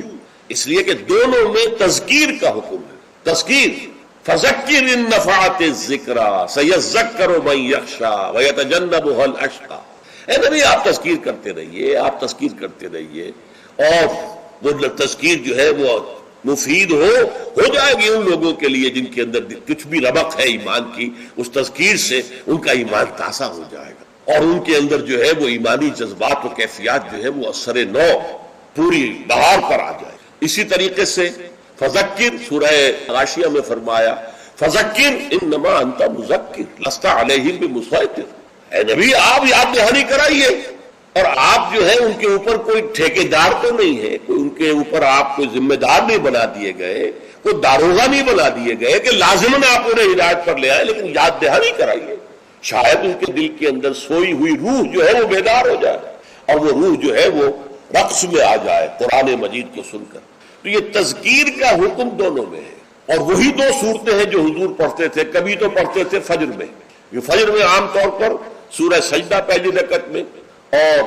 اس لیے کہ دونوں میں تذکیر کا حکم ہے، تذکیر۔ فذکر ان نفعت الذکریٰ سیذکر من یخشی ویتجنبها الاشقی۔ اے نبی آپ تذکیر کرتے رہیے، آپ تذکیر کرتے رہیے، اور وہ تذکیر جو ہے وہ مفید ہو جائے گی ان لوگوں کے لیے جن کے اندر کچھ بھی رمق ہے ایمان کی، اس تذکیر سے ان کا ایمان تازہ ہو جائے گا، اور ان کے اندر جو ہے وہ ایمانی جذبات و کیفیات جو ہے وہ اثر نو پوری بہار پر آ جائے گا۔ اسی طریقے سے فذکر، سورہ غاشیہ میں فرمایا فذکر انما انت مذکر لست علیہم بمسیطر۔ اے نبی آپ یاد دہانی کرائیے، اور آپ جو ہے ان کے اوپر کوئی ٹھیکیدار تو نہیں ہے، کوئی ان کے اوپر آپ کوئی ذمہ دار نہیں بنا دیے گئے، کوئی داروغہ نہیں بنا دیے گئے کہ لازماً آپ انہیں ہدایت پر لے آئے، لیکن یاد دہانی کرائیے، شاید ان کے دل کے اندر سوئی ہوئی روح جو ہے وہ بیدار ہو جائے، اور وہ روح جو ہے وہ رقص میں آ جائے قرآن مجید کو سن کر۔ تو یہ تذکیر کا حکم دونوں میں ہے، اور وہی 2 صورتیں ہیں جو حضور پڑھتے تھے۔ کبھی تو پڑھتے تھے فجر میں، یہ فجر میں عام طور پر سورہ سجدہ پہلی رکعت میں اور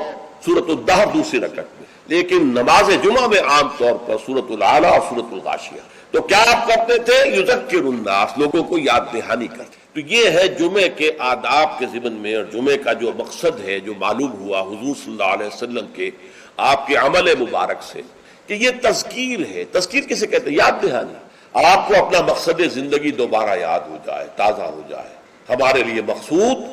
سورۃ الدہر دوسری رکعت میں، لیکن نماز جمعہ میں عام طور پر سورۃ الاعلیٰ اور سورۃ الغاشیہ۔ تو کیا آپ کرتے تھے؟ یذکر الناس، لوگوں کو یاد دہانی کرتے۔ تو یہ ہے جمعے کے آداب کے ضمن میں، اور جمعے کا جو مقصد ہے جو معلوم ہوا حضور صلی اللہ علیہ وسلم کے آپ کے عمل مبارک سے، کہ یہ تذکیر ہے۔ تذکیر کسے کہتے ہیں؟ یاد دہانی۔ آپ کو اپنا مقصد زندگی دوبارہ یاد ہو جائے، تازہ ہو جائے۔ ہمارے لیے مقصود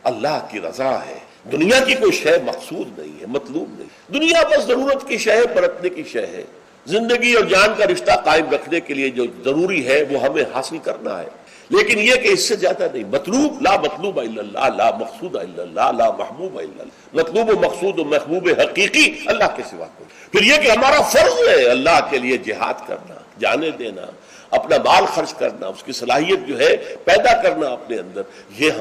اللہ کی رضا ہے، دنیا کی کوئی شے مقصود نہیں ہے، مطلوب نہیں۔ دنیا بس ضرورت کی شے ہے، برتنے کی شے ہے۔ زندگی اور جان کا رشتہ قائم رکھنے کے لیے جو ضروری ہے وہ ہمیں حاصل کرنا ہے، لیکن یہ کہ اس سے زیادہ نہیں۔ مطلوب لا مطلوب الا اللہ، لا مقصود الا اللہ، لا محبوب الا اللہ۔ مطلوب و مقصود و محبوب حقیقی اللہ کے سوا کوئی۔ پھر یہ کہ ہمارا فرض ہے اللہ کے لیے جہاد کرنا، جانے دینا، اپنا مال خرچ کرنا، اس کی صلاحیت جو ہے پیدا کرنا اپنے اندر، یہ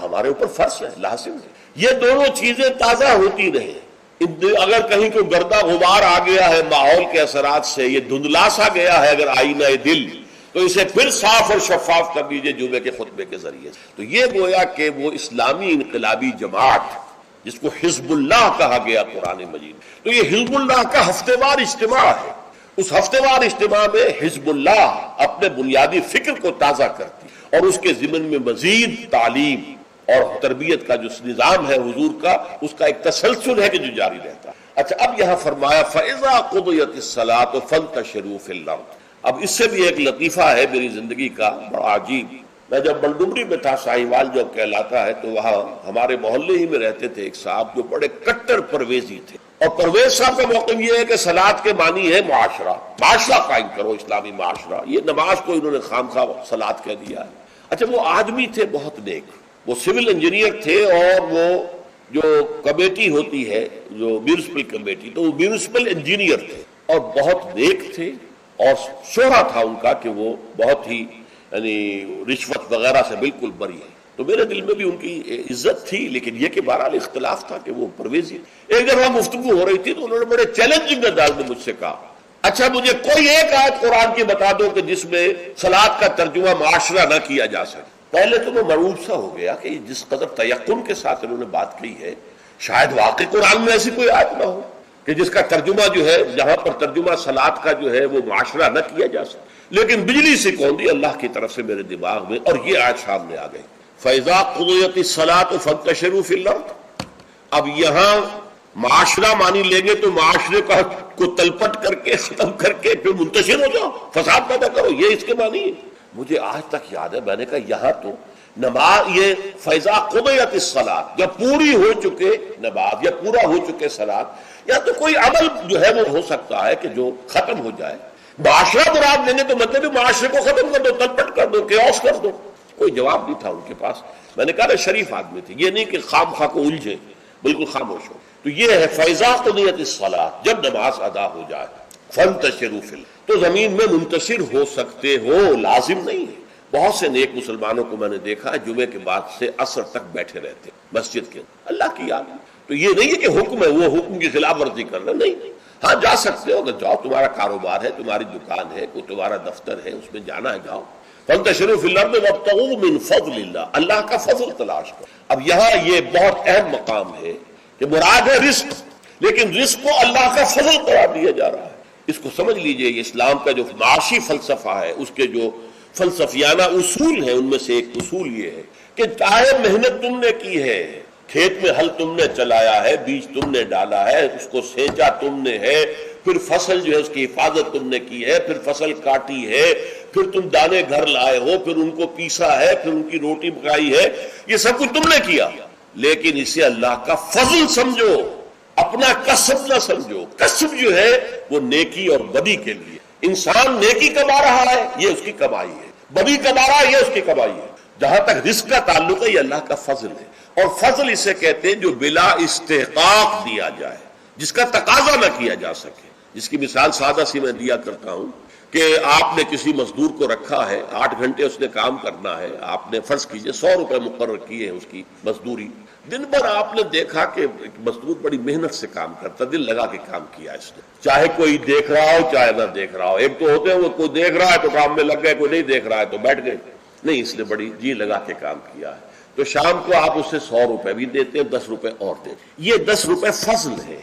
ہمارے اوپر فرض ہے، لازم ہے۔ یہ دونوں چیزیں تازہ ہوتی رہیں۔ اگر کہیں کوئی گردہ غبار آ گیا ہے ماحول کے اثرات سے، یہ دھندلا سا گیا ہے اگر آئینہ دل، تو اسے پھر صاف اور شفاف کر دیجئے جمعے کے خطبے کے ذریعے سے۔ تو یہ گویا کہ وہ اسلامی انقلابی جماعت جس کو حزب اللہ کہا گیا قرآن مجید، تو یہ حزب اللہ کا ہفتے وار اجتماع ہے۔ اس ہفتے وار اجتماع میں حزب اللہ اپنے بنیادی فکر کو تازہ کرتی اور اس کے ضمن میں مزید تعلیم اور تربیت کا جو نظام ہے حضور کا، اس کا ایک تسلسل ہے کہ جو جاری رہتا ہے۔ اچھا، اب یہاں فرمایا فَإِذَا قُضِيَتِ الصَّلَاةُ فَانتَشِرُوا فِي الْأَرْضِ۔ اب اس سے بھی ایک لطیفہ ہے میری زندگی کا بڑا عجیب۔ میں جب بلڈمری میں تھا، ساہیوال جو کہلاتا ہے، تو وہاں ہمارے محلے ہی میں رہتے تھے ایک صاحب جو بڑے کٹر پرویزی تھے، اور پرویز صاحب کا موقف یہ ہے کہ صلاۃ کے معنی ہے معاشرہ قائم کرو، اسلامی معاشرہ۔ یہ نماز کو انہوں نے خامخواہ صلاۃ کہہ دیا ہے۔ اچھا، وہ آدمی تھے بہت نیک، وہ سول انجینئر تھے، اور وہ جو کمیٹی ہوتی ہے جو میونسپل کمیٹی، تو وہ میونسپل انجینئر تھے اور بہت نیک تھے، اور شہرہ تھا ان کا کہ وہ بہت ہی یعنی رشوت وغیرہ سے بالکل بری ہے۔ تو میرے دل میں بھی ان کی عزت تھی، لیکن یہ کہ بہرحال اختلاف تھا کہ وہ پرویزی۔ ایک دفعہ گفتگو ہو رہی تھی تو انہوں نے بڑے چیلنجنگ انداز میں مجھ سے کہا، اچھا مجھے کوئی ایک آیت قرآن کی بتا دو کہ جس میں صلاۃ کا ترجمہ معاشرہ نہ کیا جا سکے۔ پہلے تو میں مرعوب سا ہو گیا کہ جس قدر تیقن کے ساتھ انہوں نے بات کی ہے، شاید واقعی قرآن میں ایسی کوئی آیت نہ ہو کہ جس کا ترجمہ جو ہے، جہاں پر ترجمہ صلاۃ کا جو ہے وہ معاشرہ نہ کیا جا سکے۔ لیکن بجلی سے کون دی اللہ کی طرف سے میرے دماغ میں، اور یہ آیت سامنے آ گئی، فَإِذَا قُضِيَتِ الصَّلَاةُ فَانتَشِرُوا فِي الْأَرْضِ۔ اب یہاں معاشرہ مانی لیں گے تو معاشرے کو تلپٹ کر کے ختم کر کے پھر منتشر ہو جاؤ، فساد پیدا کرو، یہ اس کے معنی ہے۔ مجھے آج تک یاد ہے، میں نے کہا یہاں تو نماز، یہ فَإِذَا قُضِيَتِ الصَّلَاةُ، جب پوری ہو چکے نماز یا پورا ہو چکے صلاۃ، یا تو کوئی عمل جو ہے وہ ہو سکتا ہے کہ جو ختم ہو جائے۔ معاشرہ مراد لیں گے تو مطلب معاشرے کو ختم کر دو، تلپٹ کر دو، کیوس کر دو۔ کوئی جواب نہیں تھا ان کے پاس۔ میں نے کہا شریف آدمی تھے، یہ نہیں کہ خام خواہ کو الجھے، بالکل خاموش ہو۔ تو یہ ہے فَإِذَا قُضِيَتِ الصَّلَاةُ، جب نماز ادا ہو جائے، فَانتَشِرُوا فِي الْأَرْضِ، تو زمین میں منتشر ہو سکتے ہو، لازم نہیں ہے۔ بہت سے نیک مسلمانوں کو میں نے دیکھا جمعے کے بعد سے عصر تک بیٹھے رہتے مسجد کے، اللہ کی یاد۔ تو یہ نہیں ہے کہ حکم ہے، وہ حکم کی خلاف ورزی کر رہے، نہیں۔ ہاں جا سکتے ہو، اگر جاؤ، تمہارا کاروبار ہے، تمہاری دکان ہے، کوئی تمہارا دفتر ہے، اس میں جانا ہے جاؤ۔ فَانتَشِرُوا فِي الْأَرْضِ وَابْتَغُوا مِنْ فَضْلِ اللَّهِ، اللہ کا فضل تلاش کرو۔ اب یہاں یہ بہت اہم مقام ہے کہ مراد ہے رزق، لیکن رزق کو اللہ کا فضل قرار دیا جا رہا ہے۔ اس کو سمجھ لیجئے، یہ اسلام کا جو معاشی فلسفہ ہے، اس کے جو فلسفیانہ اصول ہیں، ان میں سے ایک اصول یہ ہے کہ چاہے محنت تم نے کی ہے، کھیت میں ہل تم نے چلایا ہے، بیج تم نے ڈالا ہے، اس کو سینچا تم نے ہے، پھر فصل جو ہے اس کی حفاظت تم نے کی ہے، پھر فصل کاٹی ہے، پھر تم دانے گھر لائے ہو، پھر ان کو پیسا ہے، پھر ان کی روٹی پکائی ہے، یہ سب کچھ تم نے کیا، لیکن اسے اللہ کا فضل سمجھو، اپنا کسب نہ سمجھو۔ کسب جو ہے وہ نیکی اور بدی کے لیے، انسان نیکی کما رہا ہے، یہ اس کی کمائی ہے، بدی کما رہا ہے، یہ اس کی کمائی ہے۔ جہاں تک رزق کا تعلق ہے، یہ اللہ کا فضل ہے، اور فضل اسے کہتے ہیں جو بلا استحقاق دیا جائے، جس کا تقاضا نہ کیا جا سکے۔ جس کی مثال سادہ سی میں دیا کرتا ہوں کہ آپ نے کسی مزدور کو رکھا ہے، 8 گھنٹے اس نے کام کرنا ہے، آپ نے فرض کیجئے 100 روپے مقرر کیے ہیں اس کی مزدوری۔ دن بھر آپ نے دیکھا کہ مزدور بڑی محنت سے کام کرتا، دل لگا کے کام کیا اس نے، چاہے کوئی دیکھ رہا ہو چاہے نہ دیکھ رہا ہو۔ ایک تو ہوتے ہیں وہ کوئی دیکھ رہا ہے تو کام میں لگ گئے، کوئی نہیں دیکھ رہا ہے تو بیٹھ گئے، نہیں، اس نے بڑی جی لگا کے کام کیا ہے۔ تو شام کو آپ اسے 100 روپے بھی دیتے ہیں، 10 روپے اور دیتے ہیں۔ یہ 10 روپے فضل ہے،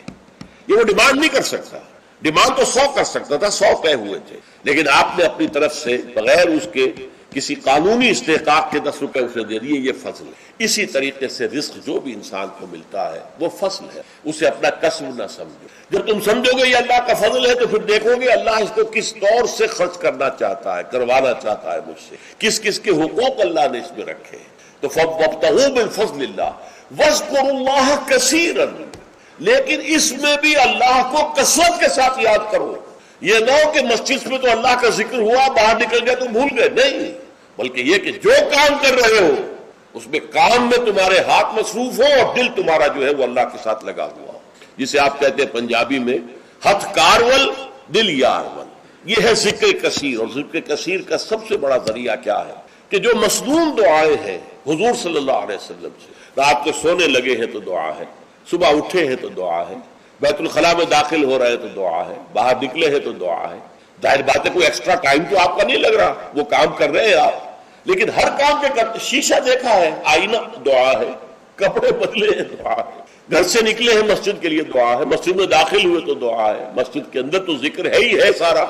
یہ وہ ڈیمانڈ نہیں کر سکتا، ڈیمانڈ تو 100 کر سکتا تھا، 100 طے ہوئے تھے، لیکن آپ نے اپنی طرف سے بغیر اس کے کسی قانونی استحقاق کے 10 روپے اسے دے دیے، یہ فضل ہے۔ اسی طریقے سے رزق جو بھی انسان کو ملتا ہے وہ فضل ہے، اسے اپنا کسب نہ سمجھو۔ جب تم سمجھو گے یہ اللہ کا فضل ہے تو پھر دیکھو گے اللہ اس کو کس طور سے خرچ کرنا چاہتا ہے، کروانا چاہتا ہے مجھ سے، کس کس کے حقوق اللہ نے اس میں رکھے ہیں۔ تو فَابْتَغُوا مِنْ فَضْلِ اللَّهِ وَاذْكُرُوا اللَّهَ كَثِيرًا، لیکن اس میں بھی اللہ کو کثرت کے ساتھ یاد کرو۔ یہ نہ ہو کہ مسجد میں تو اللہ کا ذکر ہوا، باہر نکل گئے تو بھول گئے، نہیں، بلکہ یہ کہ جو کام کر رہے ہو اس میں کام میں تمہارے ہاتھ مصروف ہو اور دل تمہارا جو ہے وہ اللہ کے ساتھ لگا ہوا ہو، جسے آپ کہتے ہیں پنجابی میں ہتھ کارول دل یارول۔ یہ ہے ذکر کثیر، اور ذکر کثیر کا سب سے بڑا ذریعہ کیا ہے کہ جو مصنون دعائیں ہیں حضور صلی اللہ علیہ وسلم سے، رات کو سونے لگے ہیں تو دعا ہے، صبح اٹھے ہیں تو دعا ہے، بیت الخلاء میں داخل ہو رہے ہیں تو دعا ہے، باہر نکلے ہیں تو دعا ہے، ظاہر بات ہے کوئی ایکسٹرا ٹائم تو آپ کا نہیں لگ رہا، وہ کام کر رہے ہیں آپ، لیکن ہر کام کے کرتے، شیشہ دیکھا ہے، آئینہ دعا ہے، کپڑے بدلے ہیں دعا ہے، گھر سے نکلے ہیں مسجد کے لیے دعا ہے، مسجد میں داخل ہوئے تو دعا ہے، مسجد کے اندر تو ذکر ہے ہی ہے سارا،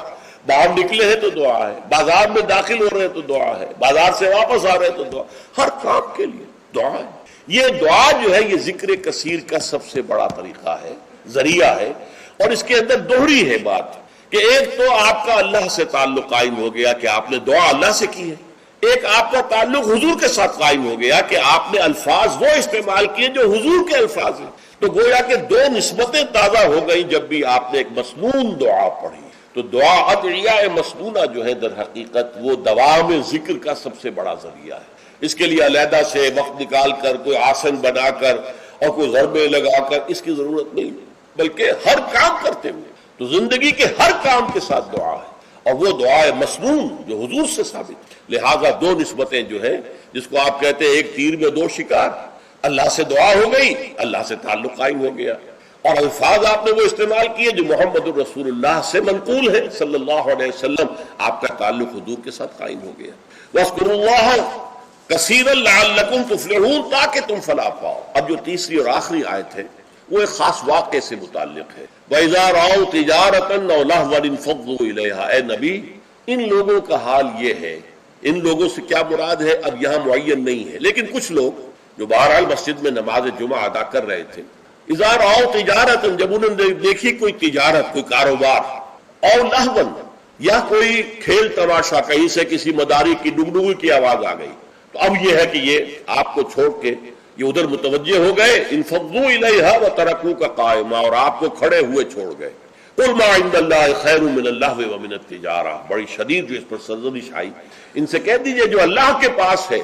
باہر نکلے ہیں تو دعا ہے، بازار میں داخل ہو رہے ہیں تو دعا ہے، بازار سے واپس آ رہے ہیں تو دعا، ہر کام کے لیے دعا ہے۔ یہ دعا جو ہے یہ ذکر کثیر کا سب سے بڑا طریقہ ہے، ذریعہ ہے، اور اس کے اندر دوہری ہے بات کہ ایک تو آپ کا اللہ سے تعلق قائم ہو گیا کہ آپ نے دعا اللہ سے کی ہے، ایک آپ کا تعلق حضور کے ساتھ قائم ہو گیا کہ آپ نے الفاظ وہ استعمال کیے جو حضور کے الفاظ ہیں، تو گویا کہ دو نسبتیں تازہ ہو گئیں جب بھی آپ نے ایک مسنون دعا پڑھی۔ تو دعا ادعیہ مسنونہ جو ہے در حقیقت وہ دوام ذکر کا سب سے بڑا ذریعہ ہے۔ اس کے لیے علیحدہ سے وقت نکال کر کوئی آسن بنا کر اور کوئی ضربے لگا کر اس کی ضرورت نہیں، بلکہ ہر کام کرتے ہوئے تو زندگی کے ہر کام کے ساتھ دعا ہے، اور وہ دعا ہے مسنون جو حضور سے ثابت ہے۔ لہٰذا دو نسبتیں جو ہیں جس کو آپ کہتے ہیں ایک تیر میں دو شکار، اللہ سے دعا ہو گئی، اللہ سے تعلق قائم ہو گیا، اور الفاظ آپ نے وہ استعمال کیے جو محمد الرسول اللہ سے منقول ہے صلی اللہ علیہ وسلم، آپ کا تعلق حضور کے ساتھ قائم ہو گیا۔ وَاذْكُرُوا اللَّهَ كَثِيرًا لَعَلَّكُمْ تُفْلِحُونَ، تاکہ تم فلاح پاؤ۔ اب جو تیسری اور آخری آیت ہے وہ ایک خاص واقعے سے متعلق ہے۔ وَإِذَا رَأَوْا تِجَارَةً أَوْ لَهْوًا انفَضُّوا إِلَيْهَا، اے نبی ان لوگوں کا حال یہ ہے، ان لوگوں سے کیا مراد ہے اب یہاں معین نہیں ہے، لیکن کچھ لوگ جو بہرحال مسجد میں نماز جمعہ ادا کر رہے تھے، اذا رأوا تجارت، جب انہوں نے دیکھی کوئی تجارت، کوئی کاروبار، اور لہون یا کوئی کھیل تماشا، کہیں سے کسی مداری کی ڈگڈگی کی آواز آ گئی، تو اب یہ ہے کہ یہ آپ کو چھوڑ کے یہ ادھر متوجہ ہو گئے، انفضوا الیہا وترکوک قائما، اور آپ کو کھڑے ہوئے چھوڑ گئے۔ قل ما عند اللہ خیر من اللہو ومن التجارہ، بڑی شدید جو اس پر سرزنش آئی، ان سے کہہ دیجئے جو اللہ کے پاس ہے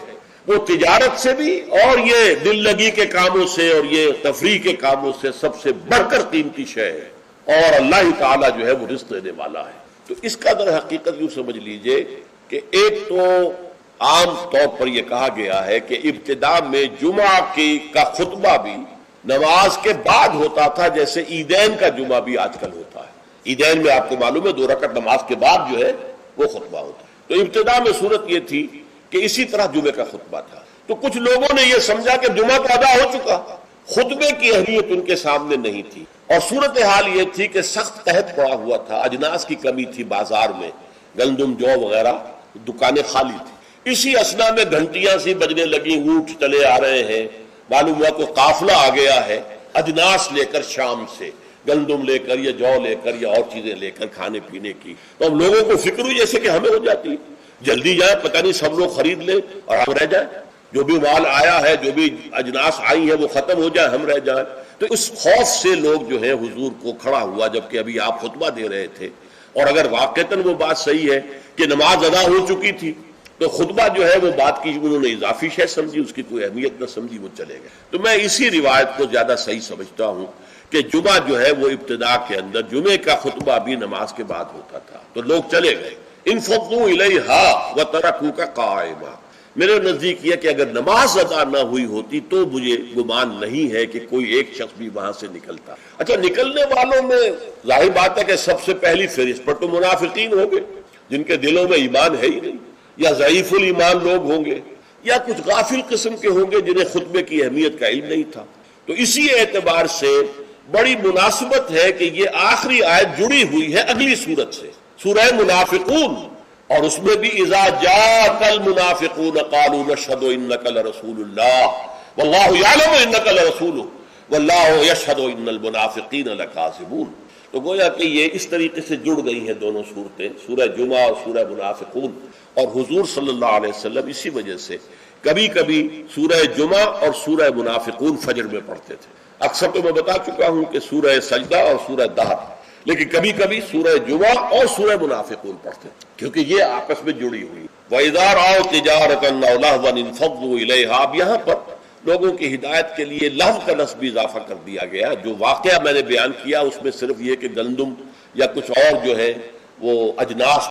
وہ تجارت سے بھی اور یہ دل لگی کے کاموں سے اور یہ تفریح کے کاموں سے سب سے بڑھ کر قیمتی شے ہے، اور اللہ تعالیٰ جو ہے وہ رزق دینے والا ہے۔ تو اس کا در حقیقت یوں سمجھ لیجئے کہ ایک تو عام طور پر یہ کہا گیا ہے کہ ابتدا میں جمعہ کا خطبہ بھی نماز کے بعد ہوتا تھا، جیسے عیدین کا جمعہ بھی آج کل ہوتا ہے۔ عیدین میں آپ کو معلوم ہے 2 رکعت نماز کے بعد جو ہے وہ خطبہ ہوتا ہے، تو ابتدا میں صورت یہ تھی کہ اسی طرح جمعے کا خطبہ تھا۔ تو کچھ لوگوں نے یہ سمجھا کہ جمعہ تو ادا ہو چکا، خطبے کی اہمیت ان کے سامنے نہیں تھی، اور صورتحال یہ تھی کہ سخت قحط پڑا ہوا تھا، اجناس کی کمی تھی بازار میں، گندم جو وغیرہ دکانیں خالی تھی۔ اسی اسنا میں گھنٹیاں سی بجنے لگی، اونٹ چلے آ رہے ہیں، معلوم ہوا کوئی قافلہ آ گیا ہے اجناس لے کر، شام سے گندم لے کر یا جو لے کر یا اور چیزیں لے کر کھانے پینے کی۔ تو اب لوگوں کو فکر ہوئی جیسے کہ ہمیں ہو جاتی، جلدی جائیں، پتہ نہیں سب لوگ خرید لیں اور ہم رہ جائیں، جو بھی مال آیا ہے، جو بھی اجناس آئی ہے وہ ختم ہو جائے، ہم رہ جائیں۔ تو اس خوف سے لوگ جو ہے حضور کو کھڑا ہوا، جبکہ ابھی آپ خطبہ دے رہے تھے، اور اگر واقعتاً وہ بات صحیح ہے کہ نماز ادا ہو چکی تھی تو خطبہ جو ہے وہ بات کی انہوں نے اضافی شے سمجھی، اس کی کوئی اہمیت نہ سمجھی، وہ چلے گئے۔ تو میں اسی روایت کو زیادہ صحیح سمجھتا ہوں کہ جمعہ جو ہے وہ ابتدا کے اندر جمعے کا خطبہ بھی نماز کے بعد ہوتا تھا، تو لوگ چلے گئے۔ انفضوا الیہا وترکوک قائما، میرے نزدیک یہ کہ اگر نماز ادا نہ ہوئی ہوتی تو مجھے گمان نہیں ہے کہ کوئی ایک شخص بھی وہاں سے نکلتا۔ اچھا، نکلنے والوں میں ظاہر بات ہے کہ سب سے پہلی فہرست پر تو منافقین ہوں گے جن کے دلوں میں ایمان ہے ہی نہیں، یا ضعیف الایمان لوگ ہوں گے، یا کچھ غافل قسم کے ہوں گے جنہیں خطبے کی اہمیت کا علم نہیں تھا۔ تو اسی اعتبار سے بڑی مناسبت ہے کہ یہ آخری آیت جڑی ہوئی ہے اگلی سورت سے، سورہ منافقون، اور اس میں بھی اذا جاءک المنافقون قالوا نشهد انک لرسول اللہ واللہ یعلم انک لرسولہ واللہ یشہد ان المنافقین لکاذبون۔ تو گویا کہ یہ اس طریقے سے جڑ گئی ہیں دونوں صورتیں، سورہ جمعہ اور سورہ منافقون، اور حضور صلی اللہ علیہ وسلم اسی وجہ سے کبھی کبھی سورہ جمعہ اور سورہ منافقون فجر میں پڑھتے تھے۔ اکثر تو میں بتا چکا ہوں کہ سورہ سجدہ اور سورہ دہر، لیکن کبھی کبھی سورہ جمعہ اور سورہ منافقون پڑھتے تھے کیونکہ یہ آپس میں جڑی ہوئی۔ وَإِذَا رَأَوْا تِجَارَةً أَوْ لَهْوًا انفضوا إِلَيْهَا، اب یہاں پر لوگوں کی ہدایت کے لیے لہو کا لفظ بھی اضافہ کر دیا گیا۔ جو واقعہ میں نے بیان کیا اس میں صرف یہ کہ گندم یا کچھ اور جو ہے وہ اجناس